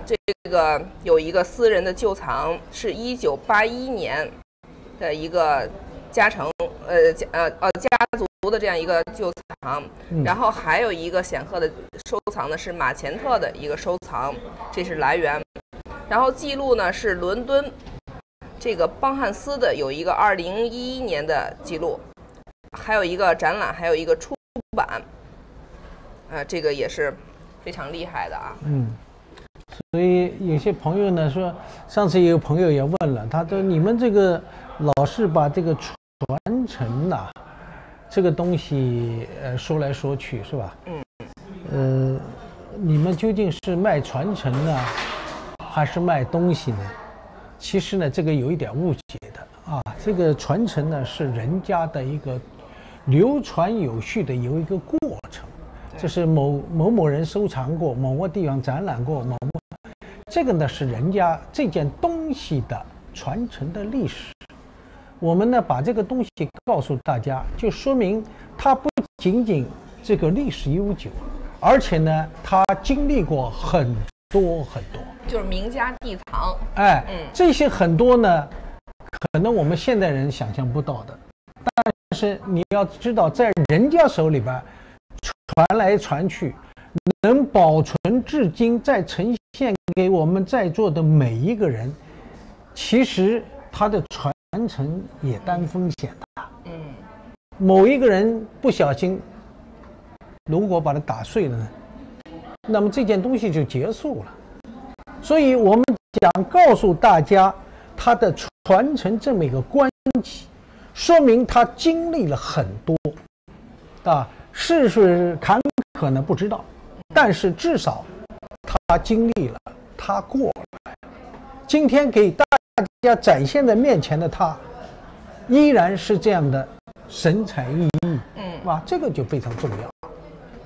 [SPEAKER 2] 这个有一个私人的旧藏，是1981年的一个家族的这样一个旧藏，然后还有一个显赫的收藏呢是马钱特的一个收藏，这是来源。然后记录呢是伦敦这个邦汉斯的有一个2011年的记录，还有一个展览，还有一个出版，这个也是非常厉害的啊。
[SPEAKER 1] 所以有些朋友呢说，上次有朋友也问了，他说你们这个老是把这个传承呐，这个东西说来说去是吧？你们究竟是卖传承呢，还是卖东西呢？其实呢，这个有一点误解的啊。这个传承呢是人家的一个流传有序的有一个过程，这是某人收藏过，某个地方展览过，这个呢是人家这件东西的传承的历史。我们呢把这个东西告诉大家，就说明它不仅仅这个历史悠久，而且呢它经历过很多，
[SPEAKER 2] 就是名家地藏。
[SPEAKER 1] 这些很多呢，可能我们现代人想象不到的，但是你要知道，在人家手里边传来传去，能保存至今，再呈现给我们在座的每一个人，其实它的传承也担风险的。某一个人不小心，如果把它打碎了呢，那么这件东西就结束了。所以我们想告诉大家，它的传承这么一个关系，说明它经历了很多，是坎坷呢不知道，但是至少他经历了，他过来。今天给大家展现在面前的他，依然是这样的神采奕奕，是吧？这个就非常重要，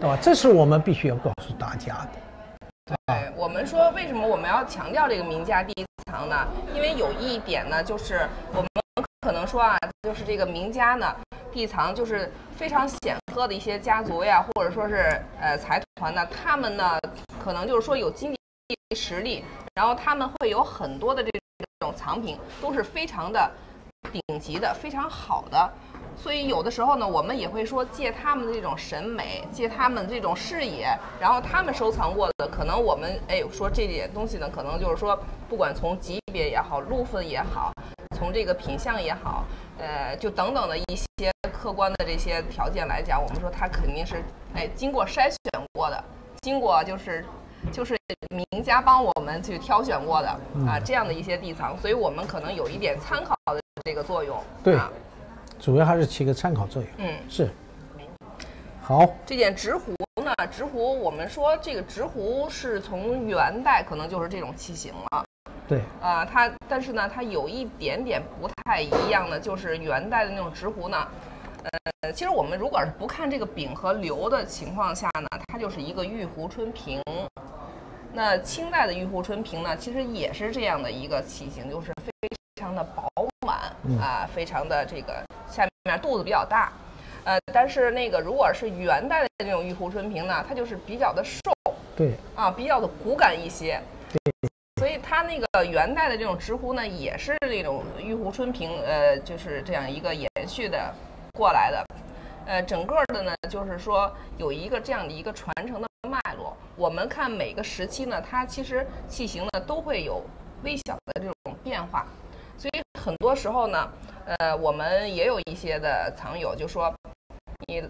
[SPEAKER 1] 对吧？这是我们必须要告诉大家的。
[SPEAKER 2] 对，我们说为什么我们要强调这个名家地藏呢？因为有一点呢，就是我们可能说就是这个名家呢地藏，就是非常显赫的一些家族呀，或者说是财团呢，他们呢可能就是说有经济实力，然后他们会有很多的这种藏品，都是非常的顶级的，非常好的。所以有的时候呢，我们也会说借他们的这种审美，借他们这种视野，然后他们收藏过的，可能我们说这点东西呢，可能就是说，不管从级别也好，路分也好，从这个品相也好，就等等的一些客观的这些条件来讲，我们说它肯定是经过筛选过的，经过就是名家帮我们去挑选过的这样的一些地藏，所以我们可能有一点参考的这个作用。
[SPEAKER 1] 对。主要还是起个参考作用。是。好，
[SPEAKER 2] 这件直壶呢，直壶我们说这个直壶是从元代可能就是这种器型了，
[SPEAKER 1] 对。
[SPEAKER 2] 但是呢，它有一点点不太一样的，就是元代的那种直壶呢，其实我们如果是不看这个柄和流的情况下呢，它就是一个玉壶春瓶。那清代的玉壶春瓶呢，其实也是这样的一个器型，就是非常的饱满非常的这个下面肚子比较大。但是那个如果是元代的那种玉壶春瓶呢，它就是比较的瘦，
[SPEAKER 1] 对
[SPEAKER 2] 比较的骨感一些。
[SPEAKER 1] 对，
[SPEAKER 2] 所以它那个元代的这种直壶呢，也是那种玉壶春瓶，就是这样一个延续的过来的。整个的呢，就是说有一个这样的一个传承的脉络。我们看每个时期呢，它其实器型呢都会有微小的这种变化，所以很多时候呢，我们也有一些的藏友就说，你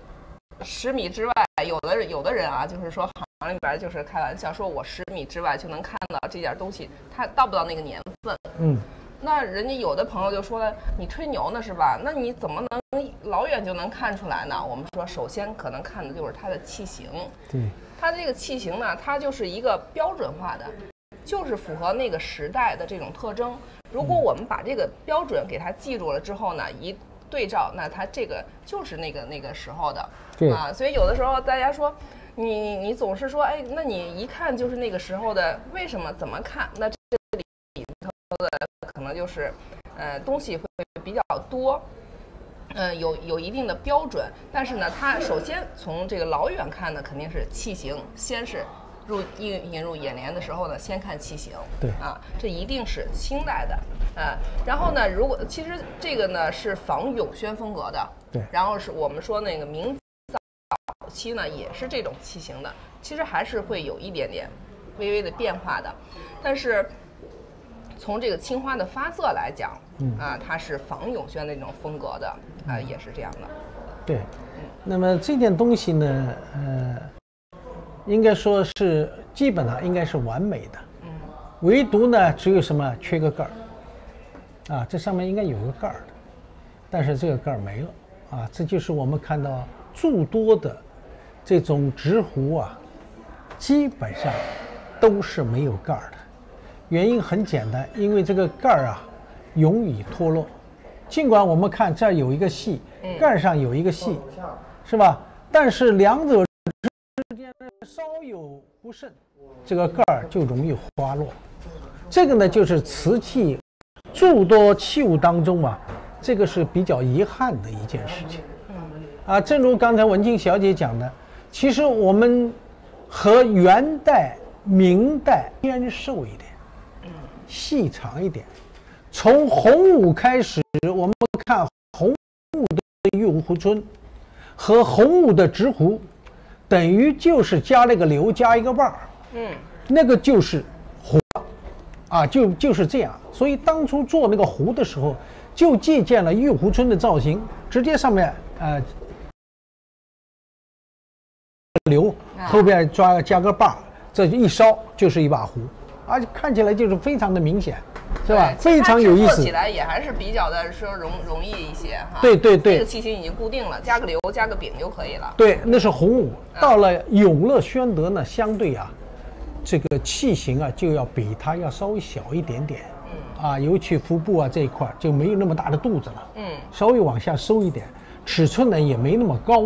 [SPEAKER 2] 10米之外，有的人啊，就是说行里边就是开玩笑说，我10米之外就能看到这件东西，它到不到那个年份。那人家有的朋友就说了，你吹牛呢是吧？那你怎么能老远就能看出来呢？我们说，首先可能看的就是它的器型。
[SPEAKER 1] 对，
[SPEAKER 2] 它这个器型呢，它就是一个标准化的，就是符合那个时代的这种特征。如果我们把这个标准给它记住了之后呢，一对照，那它这个就是那个时候的。
[SPEAKER 1] 对
[SPEAKER 2] 所以有的时候大家说，你总是说，哎，那你一看就是那个时候的，为什么？怎么看？那这里头的可能就是，东西会比较多，有一定的标准。但是呢，它首先从这个老远看呢，肯定是器型，先是引入眼帘的时候呢，先看器型。
[SPEAKER 1] 对
[SPEAKER 2] 这一定是清代的。然后呢，如果其实这个呢是仿永宣风格的。
[SPEAKER 1] 对。
[SPEAKER 2] 然后是我们说那个明早期呢也是这种器型的，其实还是会有一点点微微的变化的，但是从这个青花的发色来讲，它是仿永宣的那种风格的，也是这样的。
[SPEAKER 1] 对，那么这件东西呢，应该说是基本上应该是完美的，唯独呢只有什么缺个盖儿，这上面应该有个盖儿的，但是这个盖儿没了，这就是我们看到诸多的这种直壶基本上都是没有盖儿的。原因很简单，因为这个盖儿容易脱落。尽管我们看这儿有一个细，盖上有一个细，是吧？但是两者之间稍有不慎，这个盖儿就容易滑落。这个呢，就是瓷器诸多器物当中这个是比较遗憾的一件事情。正如刚才文静小姐讲的，其实我们和元代、明代偏瘦一点。细长一点，从洪武开始，我们看洪武的玉壶春和洪武的直壶，等于就是加了一个流，加一个瓣儿，那个就是壶就是这样。所以当初做那个壶的时候，就借鉴了玉壶春的造型，直接上面流，后边加个瓣儿，这一烧就是一把壶。看起来就是非常的明显，是吧？非常有意思。
[SPEAKER 2] 做起来也还是比较的说容易一些哈。
[SPEAKER 1] 对。
[SPEAKER 2] 这个器型已经固定了，加个流加个柄就可以了。
[SPEAKER 1] 对，那是洪武。到了永乐、宣德呢，相对这个器型就要比它要稍微小一点点。尤其腹部这一块就没有那么大的肚子了。稍微往下收一点，尺寸呢也没那么高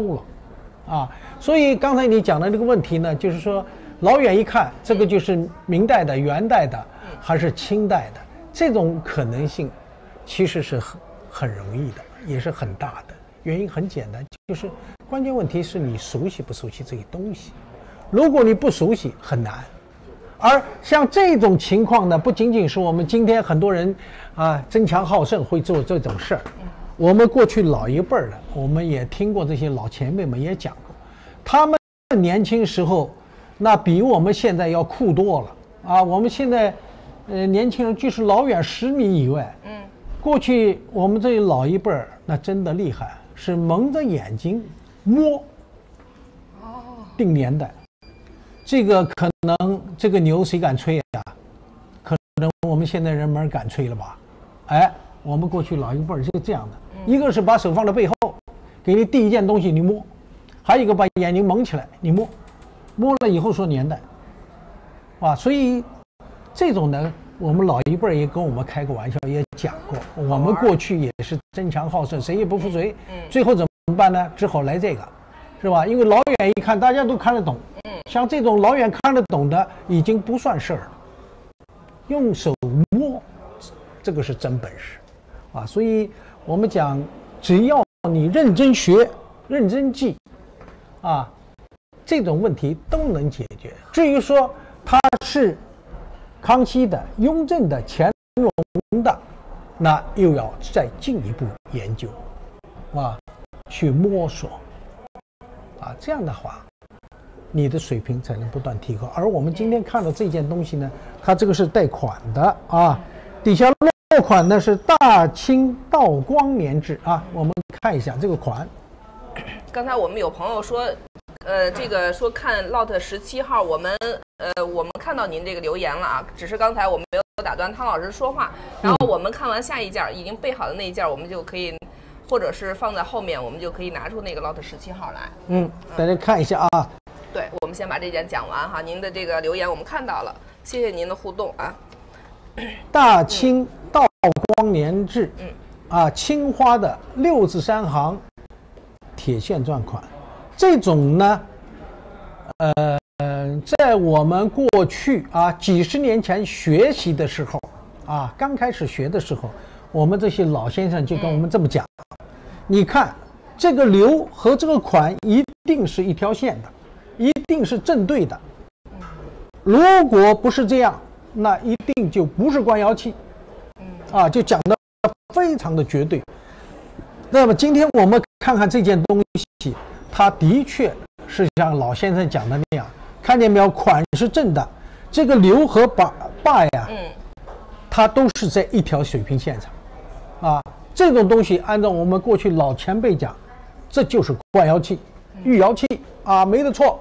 [SPEAKER 1] 了。所以刚才你讲的这个问题呢，就是说。老远一看，这个就是明代的、元代的，还是清代的？这种可能性，其实是很容易的，也是很大的。原因很简单，就是关键问题是你熟悉不熟悉这个东西。如果你不熟悉，很难。而像这种情况呢，不仅仅是我们今天很多人争强好胜会做这种事儿，我们过去老一辈儿的，我们也听过这些老前辈们也讲过，他们年轻时候。那比我们现在要酷多了我们现在，年轻人就是老远10米以外，过去我们这老一辈儿那真的厉害，是蒙着眼睛摸，定年代，这个可能这个牛谁敢吹可能我们现在人没人敢吹了吧？我们过去老一辈儿是这样的，一个是把手放在背后，给你递一件东西你摸，还有一个把眼睛蒙起来你摸了以后说年代，所以这种呢我们老一辈也跟我们开过玩笑，也讲过，我们过去也是争强好胜，谁也不服谁。最后怎么办呢？只好来这个，是吧？因为老远一看，大家都看得懂。像这种老远看得懂的，已经不算事儿了。用手摸，这个是真本事，啊！所以我们讲，只要你认真学、认真记，啊，这种问题都能解决。至于说它是康熙的、雍正的、乾隆的，那又要再进一步研究，啊，去摸索，啊，这样的话，你的水平才能不断提高。而我们今天看到这件东西呢，它这个是带款的啊，底下落款呢是大清道光年制啊，我们看一下这个款。
[SPEAKER 2] 刚才我们有朋友说，这个说看 Lot 17号，我们看到您这个留言了啊，只是刚才我们没有打断汤老师说话。然后我们看完下一件已经备好的那一件，我们就可以，或者是放在后面，我们就可以拿出那个 Lot 17号来。
[SPEAKER 1] 大家看一下啊。
[SPEAKER 2] 对，我们先把这件讲完哈。您的这个留言我们看到了，谢谢您的互动啊。
[SPEAKER 1] 大清道光年制，青花的6字3行铁线篆款，这种呢，在我们过去啊几十年前学习的时候，啊刚开始学的时候，我们这些老先生就跟我们这么讲，你看这个流和这个款一定是一条线的。一定是正对的，如果不是这样，那一定就不是官窑器，就讲的非常的绝对。那么今天我们看看这件东西，它的确是像老先生讲的那样，看见没有？款是正的，这个流和把呀，它都是在一条水平线上，这种东西按照我们过去老前辈讲，这就是官窑器、御窑器啊，没得错。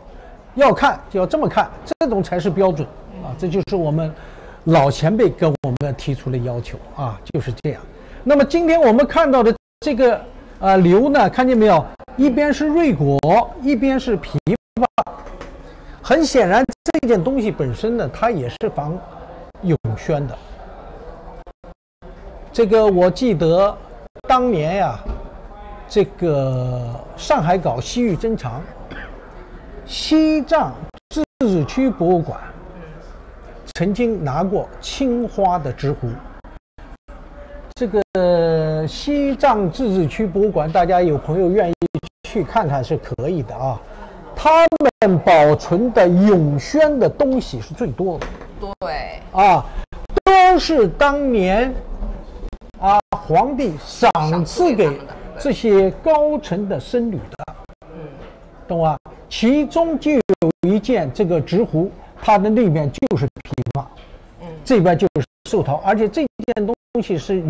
[SPEAKER 1] 要看就要这么看，这种才是标准啊！这就是我们老前辈跟我们提出的要求啊，就是这样。那么今天我们看到的这个流呢，看见没有？一边是瑞果，一边是枇杷。很显然，这件东西本身呢，它也是仿永宣的。这个我记得当年呀，这个上海搞西域珍藏。西藏自治区博物馆曾经拿过青花的直壶。这个西藏自治区博物馆，大家有朋友愿意去看看是可以的啊。他们保存的永宣的东西是最多的。
[SPEAKER 2] 对。
[SPEAKER 1] 都是当年皇帝赏赐给这些高层的僧侣的。懂吗？其中就有一件这个直壶，它的那边就是枇杷，这边就是寿桃，而且这件东西是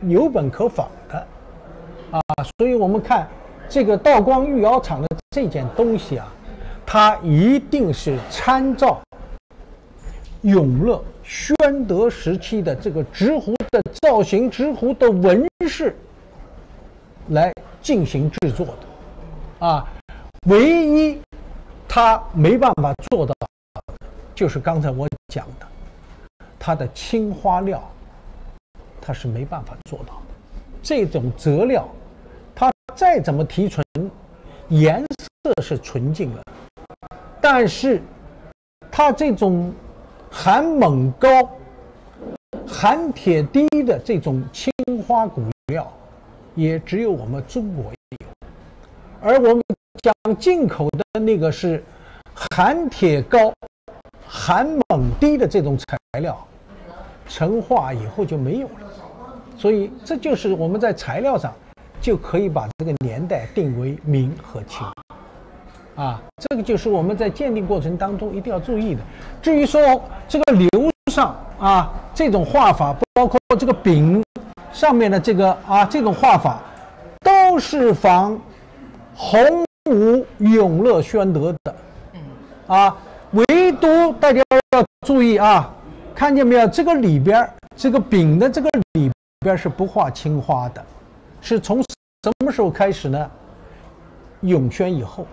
[SPEAKER 1] 有本可仿的，所以我们看这个道光御窑厂的这件东西啊，它一定是参照永乐、宣德时期的这个直壶的造型、直壶的纹饰来进行制作的，唯一他没办法做到的，就是刚才我讲的，它的青花料，它是没办法做到的。这种泽料，它再怎么提纯，颜色是纯净了，但是它这种含锰高、含铁低的这种青花骨料，也只有我们中国有，而我们讲进口的那个是含铁高、含锰低的这种材料，陈化以后就没有了。所以这就是我们在材料上就可以把这个年代定为明和清。这个就是我们在鉴定过程当中一定要注意的。至于说这个流上这种画法，包括这个柄上面的这个这种画法，都是仿洪武、永乐、宣德的，唯独大家要注意看见没有？这个里边这个柄的这个里边是不画青花的，是从什么时候开始呢？永宣以后，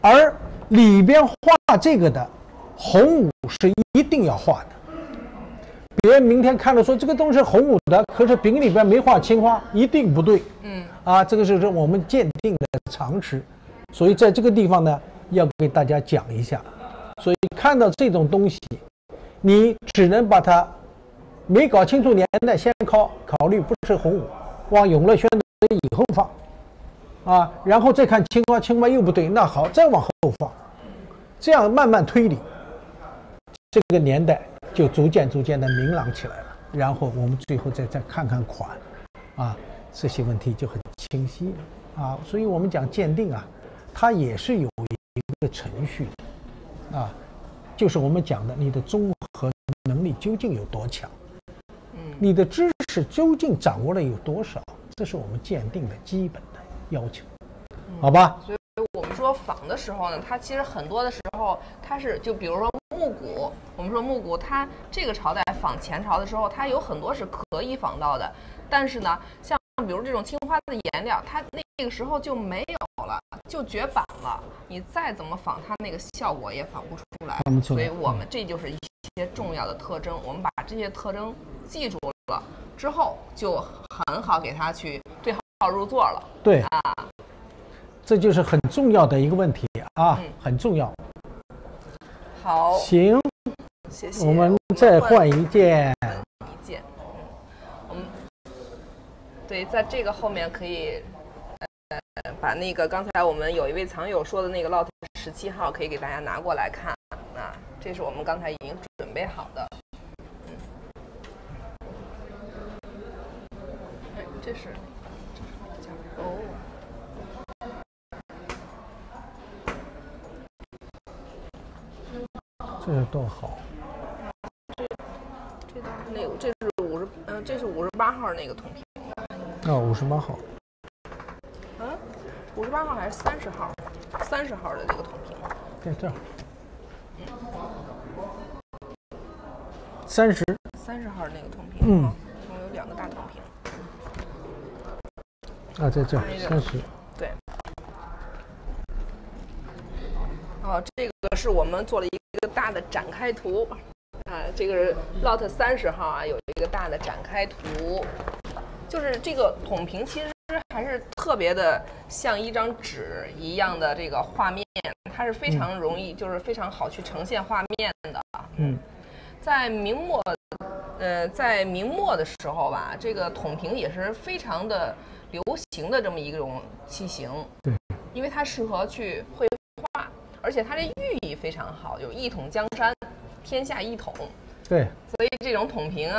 [SPEAKER 1] 而里边画这个的洪武是一定要画的，别人明天看了说这个东西是洪武的，可是饼里边没画青花，一定不对。这个是我们鉴定的常识，所以在这个地方呢，要给大家讲一下。所以看到这种东西，你只能把它没搞清楚年代，先考虑不是洪武，往永乐宣德以后放，然后再看青花又不对，那好，再往后放，这样慢慢推理，这个年代就逐渐的明朗起来了。然后我们最后再看看款，这些问题就很清晰了所以我们讲鉴定它也是有一个程序的就是我们讲的你的综合能力究竟有多强，你的知识究竟掌握了有多少，这是我们鉴定的基本的要求，好吧？
[SPEAKER 2] 所以我们说仿的时候呢，它其实很多的时候它是就比如说木骨，我们说木骨它这个朝代仿前朝的时候，它有很多是可以仿到的，但是呢，像比如这种青花的颜料，它那个时候就没有了，就绝版了，你再怎么仿，它那个效果也仿不出来。所以我们这就是一些重要的特征，我们把这些特征记住了之后，就很好给它去对号入座了。
[SPEAKER 1] 对这就是很重要的一个问题很重要。
[SPEAKER 2] 好，
[SPEAKER 1] 行，
[SPEAKER 2] 谢谢。
[SPEAKER 1] 我们再换一件。
[SPEAKER 2] 我们对，在这个后面可以把那个刚才我们有一位藏友说的那个 lot 17号可以给大家拿过来看这是我们刚才已经准备好的。这是
[SPEAKER 1] 这是多好。
[SPEAKER 2] 这倒是那个，这是58号那个铜瓶。
[SPEAKER 1] 58号。
[SPEAKER 2] 58号还是30号？30号的这个铜瓶。
[SPEAKER 1] 在这儿。30
[SPEAKER 2] 号那个铜瓶。我有2个大铜瓶。
[SPEAKER 1] 在这儿30。
[SPEAKER 2] 对。这个是我们做了一个大的展开图这个是 lot 30号有一个大的展开图，就是这个铜瓶其实还是特别的像一张纸一样的这个画面，它是非常容易，就是非常好去呈现画面的。在明末的时候吧，这个铜瓶也是非常的流行的这么一种器型。
[SPEAKER 1] 对，
[SPEAKER 2] 因为它适合去绘画，而且它的寓意非常好，有一统江山，天下一统。
[SPEAKER 1] 对，
[SPEAKER 2] 所以这种铜瓶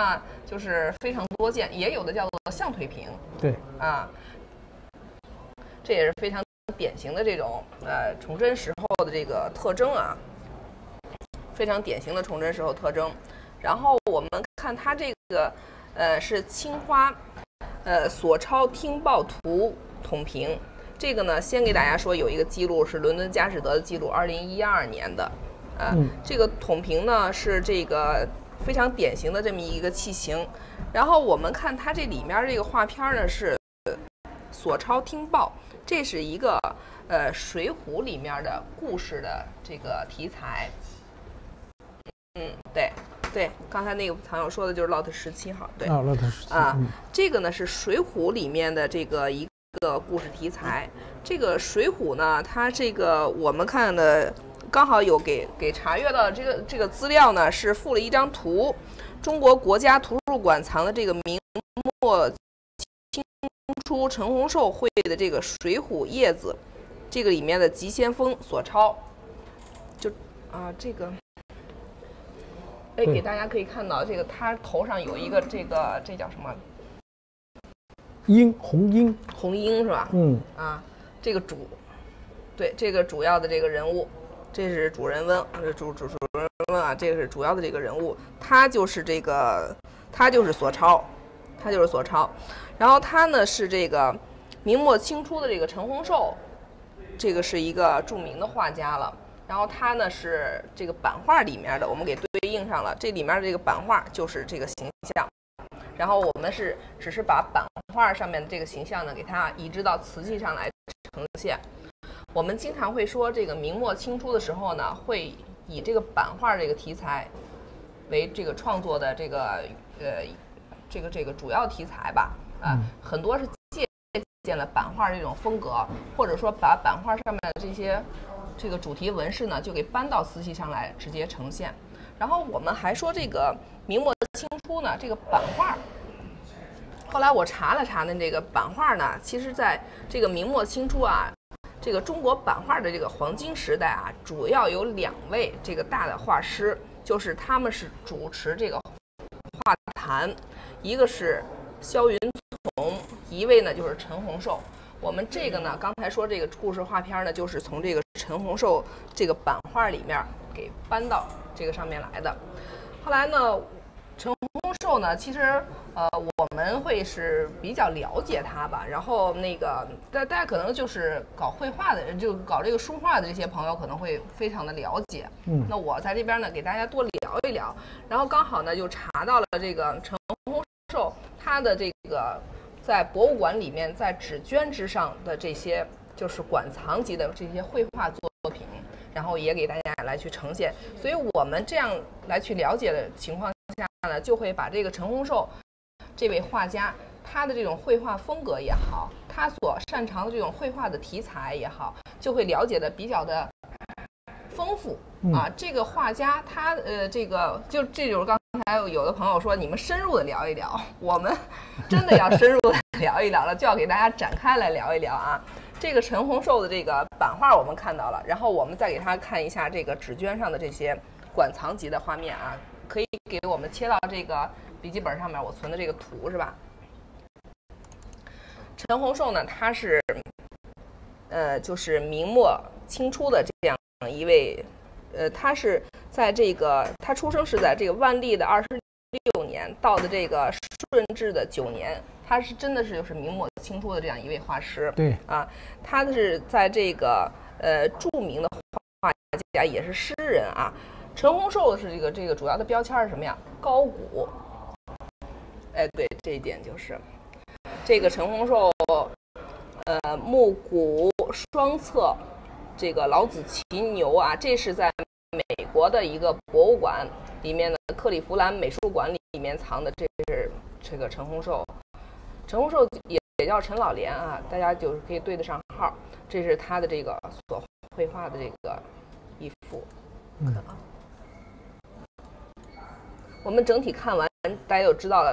[SPEAKER 2] 就是非常多见，也有的叫做象腿瓶。
[SPEAKER 1] 对
[SPEAKER 2] 这也是非常典型的这种崇祯时候的这个特征非常典型的崇祯时候特征。然后我们看它这个是青花所抄听报图铜瓶，这个呢先给大家说有一个记录是伦敦佳士得的记录，2012年的。这个铜瓶呢是这个非常典型的这么一个器型。然后我们看它这里面这个画片呢是所抄听报，这是一个水浒里面的故事的这个题材。对，刚才那个藏友说的就是 lot 17号。对
[SPEAKER 1] lot 17
[SPEAKER 2] 这个呢是水浒里面的这个一个故事题材。这个水浒呢，它这个我们看的刚好有给查阅到这个资料呢，是附了一张图，中国国家图书馆藏的这个明末清初陈洪寿绘的这个《水浒叶子》，这个里面的急先锋所抄。就这个，给大家可以看到，这个他头上有一个这叫什么？
[SPEAKER 1] 红鹰
[SPEAKER 2] 是吧？这个这个主要的这个人物。这是主人翁，主人翁这个是主要的这个人物，他就是所抄，然后他呢是这个明末清初的这个陈洪寿，这个是一个著名的画家了。然后他呢是这个版画里面的，我们给对应上了，这里面的这个版画就是这个形象。然后我们只是把版画上面的这个形象呢，给它移植到瓷器上来呈现。我们经常会说，这个明末清初的时候呢，会以这个版画这个题材为这个创作的这个这个主要题材吧，很多是借鉴了版画这种风格，或者说把版画上面的这个主题纹饰呢，就给搬到瓷器上来直接呈现。然后我们还说这个明末清初呢，这个版画。后来我查了查呢，这个版画呢，其实在这个明末清初啊，这个中国版画的这个黄金时代啊，主要有2位这个大的画师，就是他们是主持这个画坛，一个是萧云从，一位呢就是陈洪寿。我们这个呢，刚才说这个故事画片呢，就是从这个陈洪寿这个版画里面给搬到这个上面来的。后来呢，陈洪寿呢，其实我们会是比较了解他吧。然后那个大家可能就是搞绘画的人，就搞这个书画的这些朋友可能会非常的了解。那我在这边呢，给大家多聊一聊。然后刚好呢，就查到了这个陈洪寿他的这个在博物馆里面在纸绢之上的这些就是馆藏级的这些绘画作品，然后也给大家来去呈现。所以我们这样来去了解的情况下呢，就会把这个陈洪寿这位画家他的这种绘画风格也好，他所擅长的这种绘画的题材也好，就会了解的比较的丰富啊。这个画家他这就是刚才有的朋友说你们深入的聊一聊，我们真的要深入的聊一聊了，就要给大家展开来聊一聊啊。这个陈洪寿的这个版画我们看到了，然后我们再给他看一下这个纸绢上的这些馆藏级的画面啊，可以给我们切到这个笔记本上面我存的这个图是吧？陈洪寿呢，他是就是明末清初的这样一位，他是在这个他出生是在这个万历的26年，到的这个顺治的9年，他是真的是就是明末清初的这样一位画师。
[SPEAKER 1] 对啊，
[SPEAKER 2] 他是在这个著名的画家，也是诗人啊。陈洪寿是这个主要的标签是什么呀？高古。哎，对，这一点就是这个陈洪寿，木骨双侧，这个老子骑牛啊，这是在美国的一个博物馆里面的克利夫兰美术馆里面藏的，这是这个陈洪寿。陈洪寿也叫陈老莲啊，大家就是可以对得上号。这是他的这个所绘画的这个一幅。我们整体看完，大家就知道了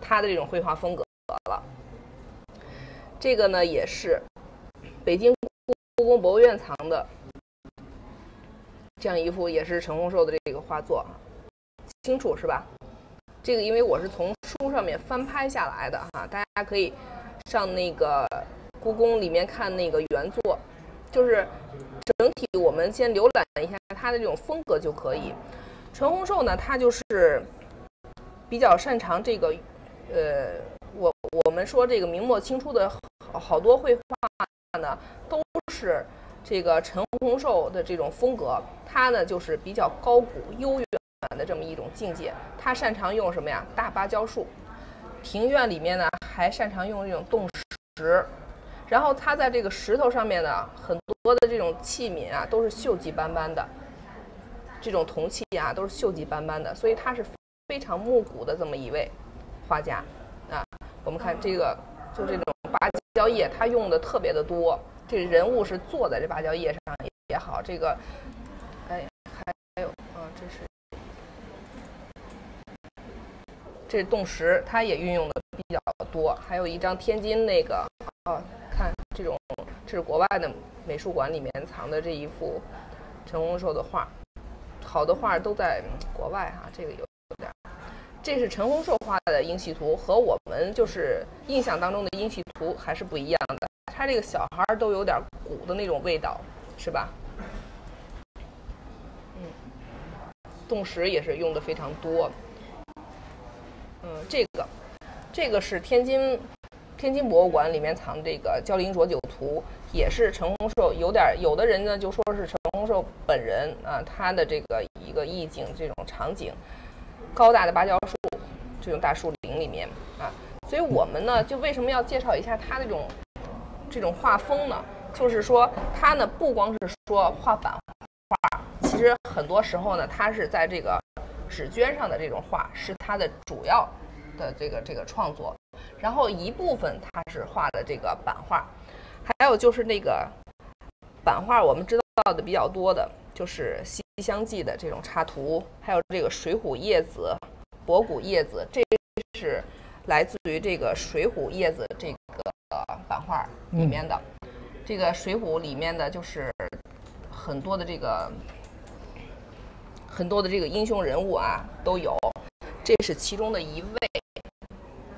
[SPEAKER 2] 他的这种绘画风格了。这个呢，也是北京故宫博物院藏的这样一幅，也是陈洪寿的这个画作，清楚是吧？这个因为我是从书上面翻拍下来的哈，大家可以上那个故宫里面看那个原作，就是整体我们先浏览一下他的这种风格就可以。陈洪寿呢，他就是比较擅长这个，我们说这个明末清初的好多绘画呢，都是这个陈洪寿的这种风格。他呢就是比较高古悠远的这么一种境界。他擅长用什么呀？大芭蕉树。庭院里面呢，还擅长用这种冻石。然后他在这个石头上面呢，很多的这种器皿啊，都是锈迹斑斑的。这种铜器啊，都是锈迹斑斑的，所以他是非常木古的这么一位画家啊。我们看这个，就这种芭蕉叶，他用的特别的多。这人物是坐在这芭蕉叶上也好，这个，哎，还有啊，这是冻石，它也运用的比较多。还有一张天津那个看这是国外的美术馆里面藏的这一幅陈洪寿的画。好的画都在国外哈，这个有点。这是陈洪寿画的英系图，和我们就是印象当中的英系图还是不一样的。他这个小孩都有点古的那种味道，是吧？冻石也是用的非常多。这个是天津博物馆里面藏这个焦林浊酒图，也是陈洪寿有的人呢就说是陈洪寿本人啊，他的这个一个意境，这种场景，高大的芭蕉树，这种大树林里面啊，所以我们呢就为什么要介绍一下他的这种画风呢？就是说他呢不光是说画版画，其实很多时候呢他是在这个纸绢上的这种画是他的主要的这个创作，然后一部分他是画的这个版画，还有就是那个版画我们知道的比较多的就是《西厢记》的这种插图，还有这个《水浒叶子》《博古叶子》，这是来自于这个《水浒叶子》这个版画里面的。这个《水浒》里面的就是很多的这个英雄人物啊都有，这是其中的一位。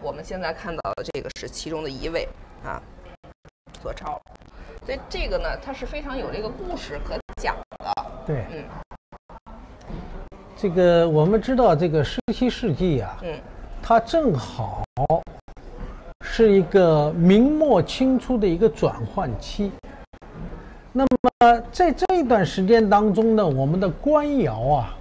[SPEAKER 2] 我们现在看到的这个是其中的一位啊，左超。所以这个呢，它是非常有这个故事可讲的。
[SPEAKER 1] 对，这个我们知道，这个17世纪啊，它正好是一个明末清初的一个转换期。那么在这一段时间当中呢，我们的官窑啊，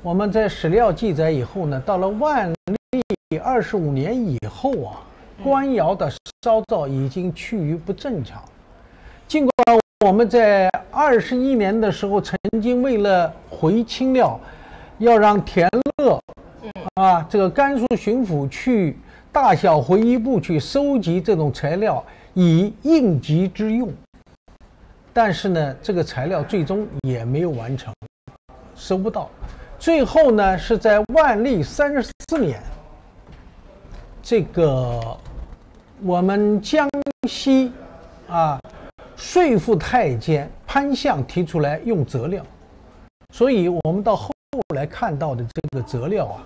[SPEAKER 1] 我们在史料记载以后呢，到了万历25年以后啊，官窑的烧造已经趋于不正常。尽管我们在21年的时候，曾经为了回清料，要让田乐这个甘肃巡抚去大小回忆部去收集这种材料以应急之用，但是呢，这个材料最终也没有完成，收不到。最后呢，是在万历34年，这个我们江西税赋太监潘相提出来用择料，所以我们到后来看到的这个择料啊，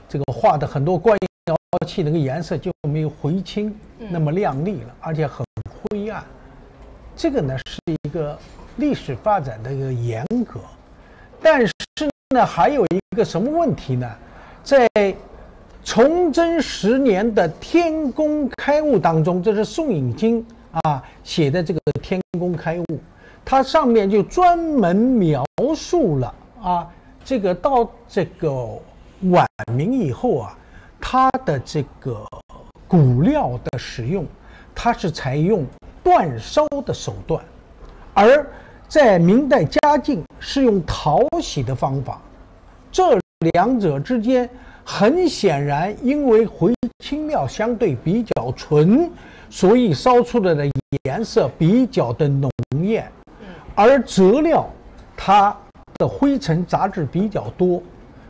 [SPEAKER 1] 这个画的很多官窑器那个颜色就没有回清那么亮丽了，而且很灰暗。这个呢是一个历史发展的一个严格，但是呢还有一个什么问题呢？在崇祯10年的天工开物当中，这是宋引经写的这个天工开物，它上面就专门描述了这个到这个晚明以后啊，它的这个骨料的使用，它是采用煅烧的手段，而在明代嘉靖是用淘洗的方法，这两者之间很显然因为回清料相对比较纯，所以烧出来的颜色比较的浓艳，而择料它的灰尘杂质比较多。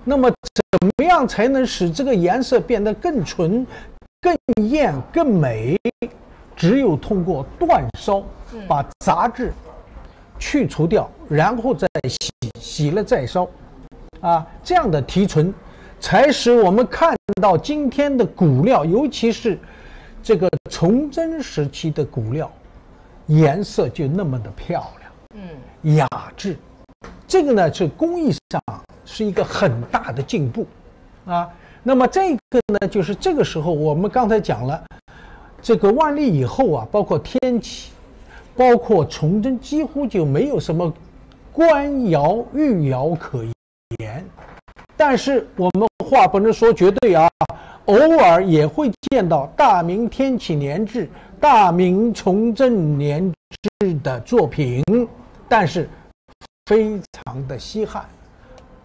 [SPEAKER 1] 那么怎么样才能使这个颜色变得更纯、更艳、更美？只有通过煅烧，把杂质去除掉，然后再洗了再烧，这样的提纯，才使我们看到今天的骨料，尤其是这个崇祯时期的骨料，颜色就那么的漂亮，雅致。这个呢是工艺上是一个很大的进步那么这个呢就是这个时候我们刚才讲了，这个万历以后包括天启，包括崇祯，几乎就没有什么官窑御窑可言。但是我们话不能说绝对偶尔也会见到大明天启年制、大明崇祯年制的作品，但是非常的稀罕。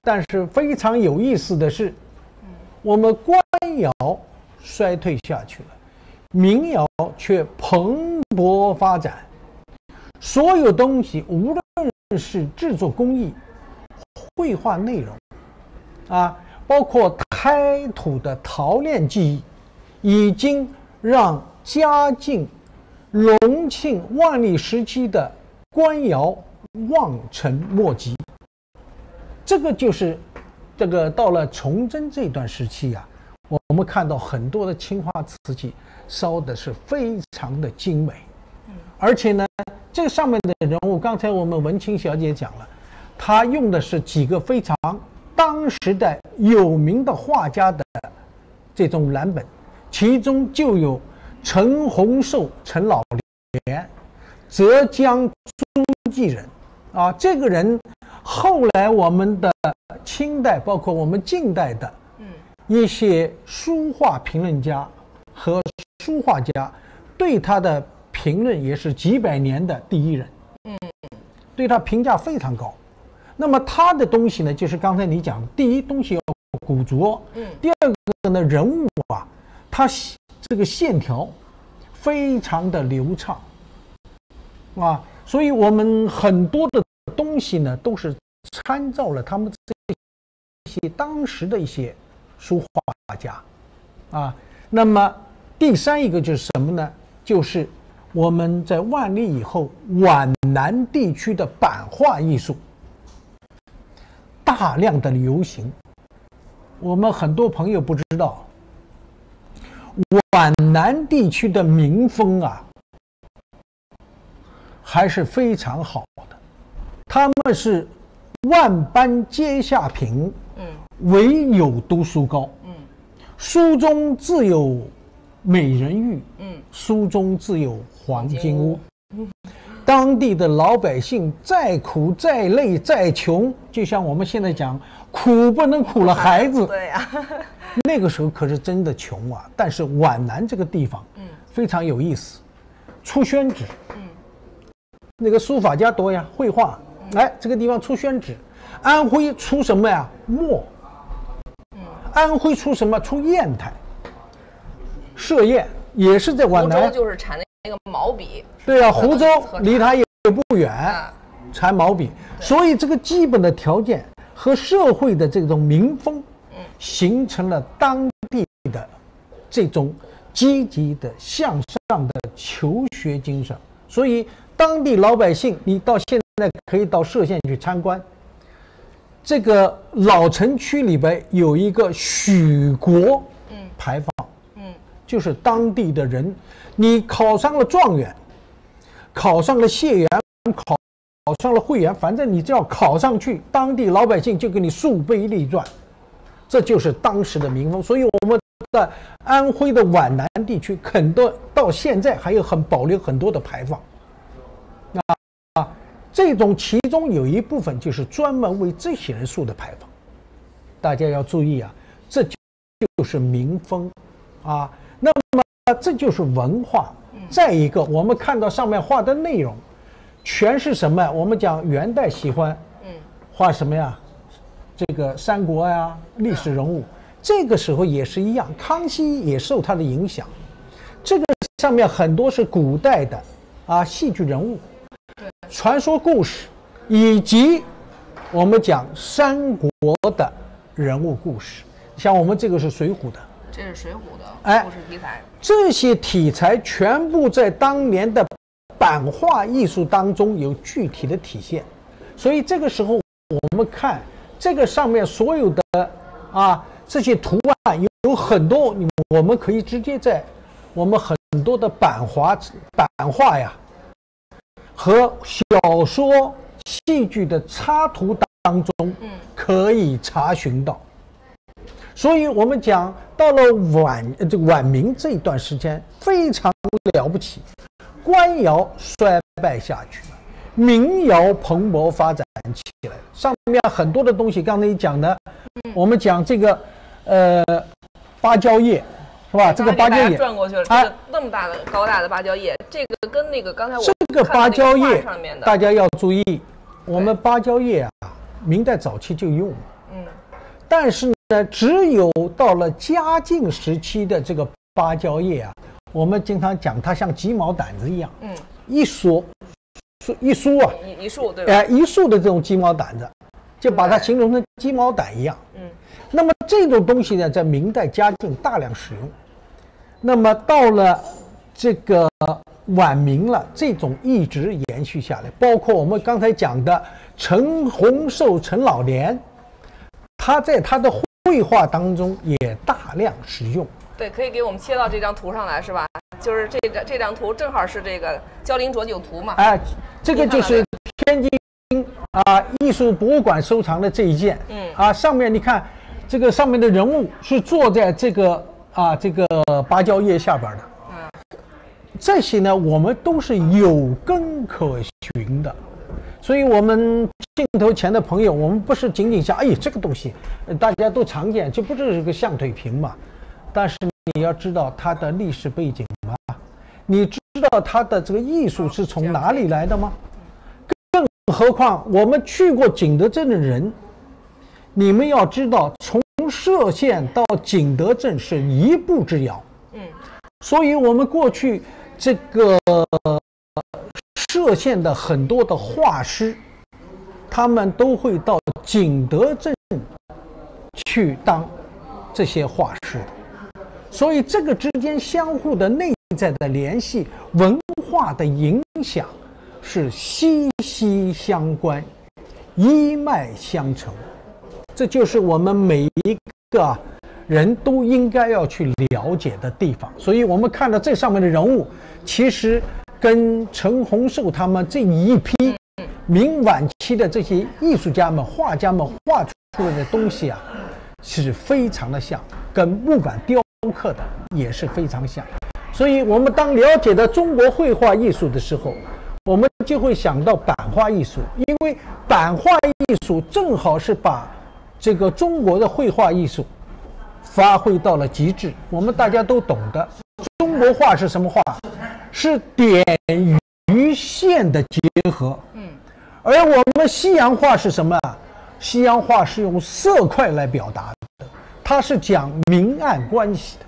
[SPEAKER 1] 但是非常有意思的是，我们官窑衰退下去了，民窑却蓬勃发展。所有东西，无论是制作工艺、绘画内容包括开土的陶炼技艺，已经让嘉靖、隆庆、万历时期的官窑望尘莫及。这个就是这个到了崇祯这段时期我们看到很多的青花瓷器烧的是非常的精美，而且呢，这个上面的人物，刚才我们文清小姐讲了，她用的是几个非常当时的有名的画家的这种蓝本，其中就有陈洪寿、陈老莲，浙江诸暨人这个人后来我们的清代，包括我们近代的一些书画评论家和书画家对他的评论也是几百年的第一人，对他评价非常高。那么它的东西呢，就是刚才你讲，第一东西要古拙，第二个呢人物啊，它这个线条非常的流畅啊，所以我们很多的东西呢都是参照了他们这些当时的一些书画家啊。那么第三一个就是什么呢？就是我们在万历以后皖南地区的版画艺术大量的流行。我们很多朋友不知道，皖南地区的民风啊还是非常好的，他们是万般皆下品，唯有读书高，书中自有美人玉，书中自有黄金屋。当地的老百姓再苦再累再穷，就像我们现在讲，苦不能苦了孩子。
[SPEAKER 2] 对呀，
[SPEAKER 1] 那个时候可是真的穷啊。但是皖南这个地方，非常有意思，出宣纸，那个书法家多呀，绘画，哎，这个地方出宣纸。安徽出什么呀？墨。安徽出什么？出砚台。设砚也是在皖南，
[SPEAKER 2] 湖州就是产那个毛笔。
[SPEAKER 1] 对啊，湖州离它也不远，产毛笔。所以这个基本的条件和社会的这种民风，形成了当地的这种积极的向上的求学精神。所以当地老百姓，你到现在可以到歙县去参观。这个老城区里边有一个许国牌坊，就是当地的人，你考上了状元，考上了解元，考上了会员，反正你只要考上去，当地老百姓就给你树碑立传，这就是当时的民风。所以我们的安徽的皖南地区，很多到现在还有保留很多的牌坊。这种其中有一部分就是专门为这些人竖的牌坊，大家要注意啊，这就是民风啊。那么这就是文化。再一个，我们看到上面画的内容，全是什么？我们讲元代喜欢画什么呀？这个三国呀，历史人物。这个时候也是一样，康熙也受他的影响。这个上面很多是古代的戏剧人物。传说故事，以及我们讲三国的人物故事，像我们这个是水浒的，
[SPEAKER 2] 这是水浒的故事题材。
[SPEAKER 1] 这些题材全部在当年的版画艺术当中有具体的体现。所以这个时候我们看这个上面所有的这些图案有很多，我们可以直接在我们很多的版画呀和小说、戏剧的插图当中可以查询到。所以我们讲到了晚明这一段时间非常了不起，官窑衰败下去，民窑蓬勃发展起来。上面很多的东西，刚才你讲的，我们讲这个芭蕉叶。是吧？这个芭蕉叶
[SPEAKER 2] 转过去了，这个那么大的高大的芭蕉叶，这个跟那个刚才我
[SPEAKER 1] 这个芭蕉叶
[SPEAKER 2] 上面的，
[SPEAKER 1] 大家要注意，我们芭蕉叶明代早期就用，但是呢，只有到了嘉靖时期的这个芭蕉叶我们经常讲它像鸡毛掸子一样，一梳一梳对吧？一束的这种鸡毛掸子，就把它形容成鸡毛掸一样，那么这种东西呢，在明代嘉靖大量使用。那么到了这个晚明了，这种一直延续下来，包括我们刚才讲的陈洪寿陈老年，他在他的绘画当中也大量使用。
[SPEAKER 2] 对，可以给我们切到这张图上来，是吧？就是这张图正好是这个焦林浊酒图嘛。
[SPEAKER 1] 这个就是天津艺术博物馆收藏的这一件。上面你看，这个上面的人物是坐在这个芭蕉叶下边的。这些呢，我们都是有根可循的。所以我们镜头前的朋友，我们不是仅仅想，这个东西大家都常见，这不就是个象腿瓶嘛？但是你要知道它的历史背景吗？你知道它的这个艺术是从哪里来的吗？更何况我们去过景德镇的人，你们要知道，从歙县到景德镇是一步之遥。所以我们过去这个歙县的很多的画师，他们都会到景德镇去当这些画师，所以这个之间相互的内在的联系，文化的影响是息息相关，一脉相承。这就是我们每一个人都应该要去了解的地方。所以我们看到这上面的人物，其实跟陈洪寿他们这一批明晚期的这些艺术家们、画家们画出来的东西啊，是非常的像，跟木板雕刻的也是非常像。所以我们当了解到中国绘画艺术的时候，我们就会想到版画艺术，因为版画艺术正好是把这个中国的绘画艺术发挥到了极致。我们大家都懂的，中国画是什么画？是点与线的结合。而我们西洋画是什么？西洋画是用色块来表达的，它是讲明暗关系的。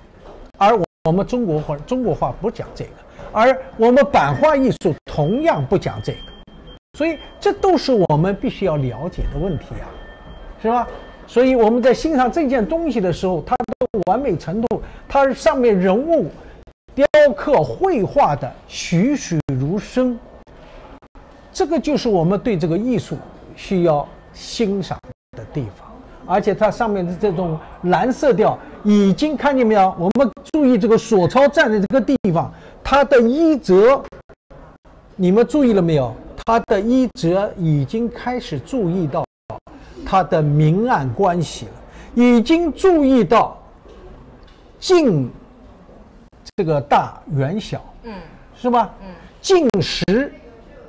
[SPEAKER 1] 而我们中国画不讲这个，而我们版画艺术同样不讲这个。所以这都是我们必须要了解的问题啊，是吧？所以我们在欣赏这件东西的时候，它的完美程度，它上面人物雕刻绘画的栩栩如生，这个就是我们对这个艺术需要欣赏的地方。而且它上面的这种蓝色调已经看见没有？我们注意这个索超站的这个地方，它的衣褶，你们注意了没有？它的衣褶已经开始注意到它的明暗关系了，已经注意到近这个大远小，是吧？近实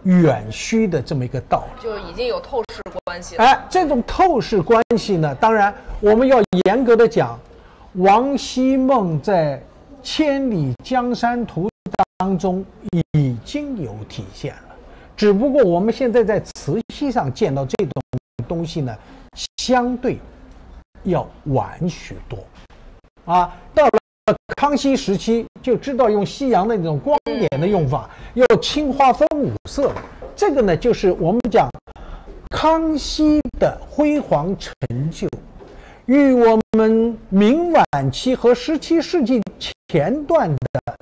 [SPEAKER 1] 远虚的这么一个道理，
[SPEAKER 2] 就已经有透视关系了。
[SPEAKER 1] 哎，这种透视关系呢，当然我们要严格的讲，王希孟在《千里江山图》当中已经有体现了，只不过我们现在在瓷器上见到这种东西呢，相对要晚许多啊。到了康熙时期就知道用西洋的那种光点的用法，要青花分五色。这个呢，就是我们讲康熙的辉煌成就，与我们明晚期和17世纪前段的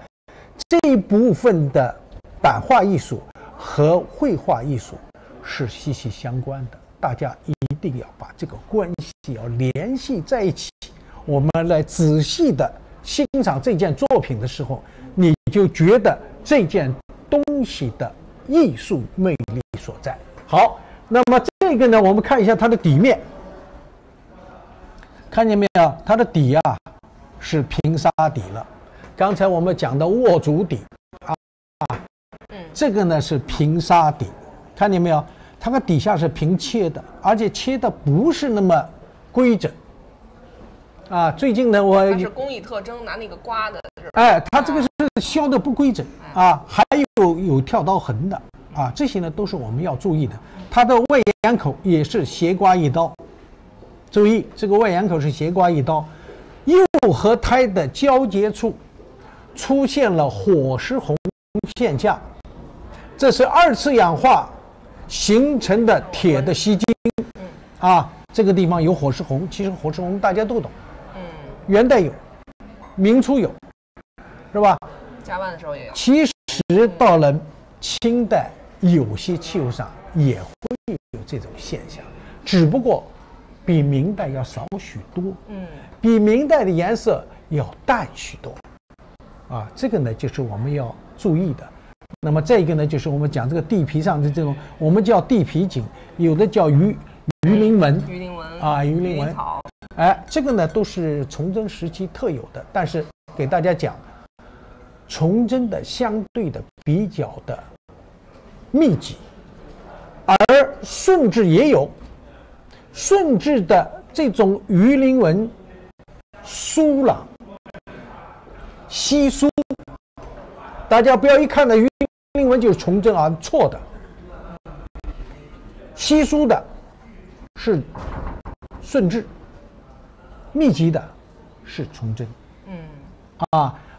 [SPEAKER 1] 这一部分的版画艺术和绘画艺术是息息相关的。大家一定要把这个关系要联系在一起，我们来仔细的欣赏这件作品的时候，你就觉得这件东西的艺术魅力所在。好，那么这个呢，我们看一下它的底面，看见没有？它的底啊是平沙底了。刚才我们讲的握足底这个呢是平沙底，看见没有？它的底下是平切的，而且切的不是那么规整。最近呢，
[SPEAKER 2] 它是工艺特征，拿那个刮的，
[SPEAKER 1] 它这个是削的不规整还有跳刀痕的这些呢都是我们要注意的。它的外沿口也是斜刮一刀，注意这个外沿口是斜刮一刀，釉和胎的交接处出现了火石红线架，这是2次氧化形成的铁的锡筋这个地方有火石红，其实火石红大家都懂。元代有，明初有，是吧？
[SPEAKER 2] 甲晚的时候也有。
[SPEAKER 1] 其实到了清代，有些器物上也会有这种现象，只不过比明代要少许多。比明代的颜色要淡许多。这个呢就是我们要注意的。那么这个呢，就是我们讲这个地皮上的这种，我们叫地皮锦，有的叫鱼鳞纹，鱼鳞纹草。这个呢都是崇祯时期特有的，但是给大家讲，崇祯的相对的比较的密集，而顺治也有，顺治的这种鱼鳞纹疏朗稀疏，大家不要一看到鱼鳞纹就是崇祯错的。稀疏的是顺治，密集的是崇祯。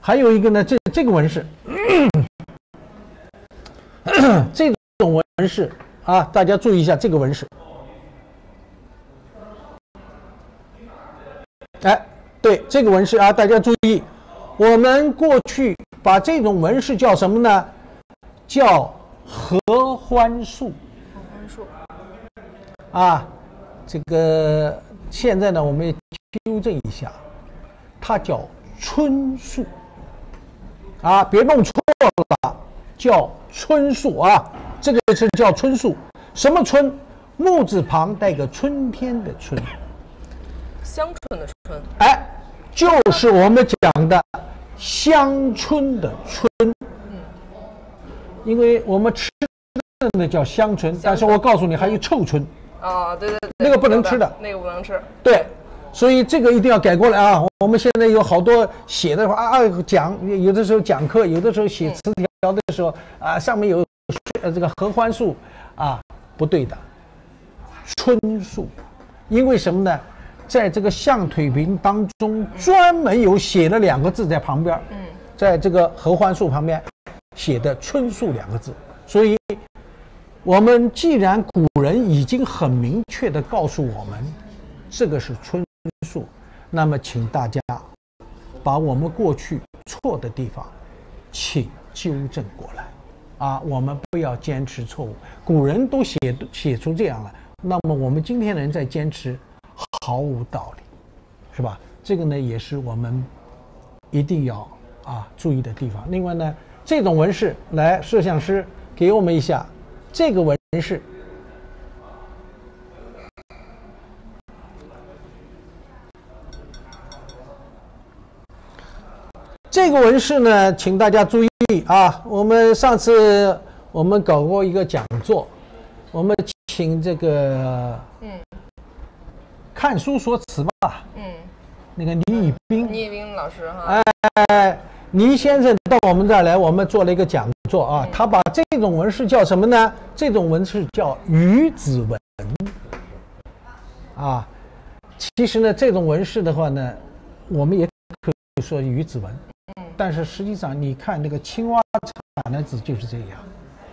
[SPEAKER 1] 还有一个呢，这个纹饰，这种纹饰啊，大家注意一下这个纹饰。哎，对这个纹饰啊，大家注意，我们过去把这种纹饰叫什么呢？叫合欢树。合欢树。啊，这个现在呢，我们也纠正一下，它叫春树。啊，别弄错了，叫春树啊，这个是叫春树。什么春？木字旁带个春天的春。
[SPEAKER 2] 香椿的椿，
[SPEAKER 1] 哎，就是我们讲的香椿的椿。因为我们吃的那叫香椿，但是我告诉你还有臭椿。
[SPEAKER 2] 哦，对，
[SPEAKER 1] 那个不能吃的，
[SPEAKER 2] 那个不能吃。
[SPEAKER 1] 对，所以这个一定要改过来啊！我们现在有好多写的话讲，有的时候讲课，有的时候写词条的时候啊，上面有这个合欢树啊，不对的，椿树，因为什么呢？在这个象腿瓶当中专门有写了2个字在旁边，在这个合欢树旁边写的椿树2个字，所以我们既然古人已经很明确地告诉我们这个是椿树，那么请大家把我们过去错的地方请纠正过来啊，我们不要坚持错误。古人都写出这样了，那么我们今天人在坚持毫无道理，是吧？这个呢也是我们一定要注意的地方。另外呢，这种纹饰，来摄像师给我们一下这个纹饰。这个纹饰呢，请大家注意啊！我们上次搞过一个讲座，我们请这个看书说词吧，那个倪以斌
[SPEAKER 2] 老师哈，
[SPEAKER 1] 倪先生到我们这儿来，我们做了一个讲座啊，他把这种纹饰叫什么呢？这种纹饰叫鱼子纹啊。其实呢，这种纹饰的话呢，我们也可以说鱼子纹。但是实际上，你看那个青蛙产的子就是这样，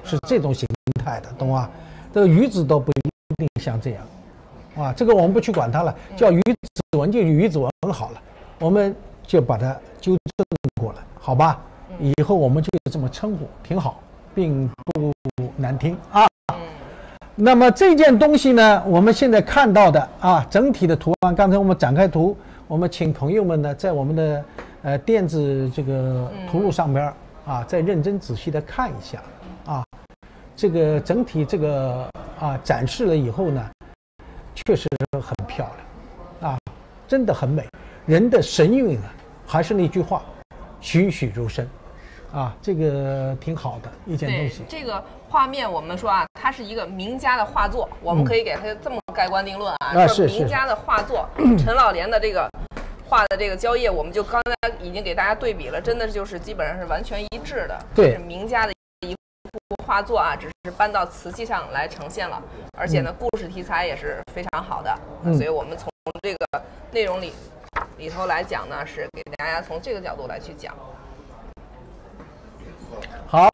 [SPEAKER 1] 是这种形态的，懂吗？这个鱼子都不一定像这样，这个我们不去管它了，叫鱼子纹就鱼子纹好了，我们就把它纠正过来，好吧？以后我们就这么称呼，挺好，并不难听啊。那么这件东西呢，我们现在看到的整体的图案，刚才我们展开图，我们请朋友们呢，在我们的电子这个图录上边再认真仔细的看一下这个整体这个展示了以后呢，确实很漂亮真的很美，人的神韵还是那句话，栩栩如生这个挺好的一件东西。
[SPEAKER 2] 这个画面我们说它是一个名家的画作，我们可以给它这么盖棺定论
[SPEAKER 1] 是
[SPEAKER 2] 名家的画作。陈老莲的这个画的这个蕉叶，我们就刚才已经给大家对比了，真的就是基本上是完全一致的。
[SPEAKER 1] 对，
[SPEAKER 2] 是名家的一幅画作只是搬到瓷器上来呈现了，而且呢，故事题材也是非常好的。所以我们从这个内容里头来讲呢，是给大家从这个角度来去讲。
[SPEAKER 1] 好，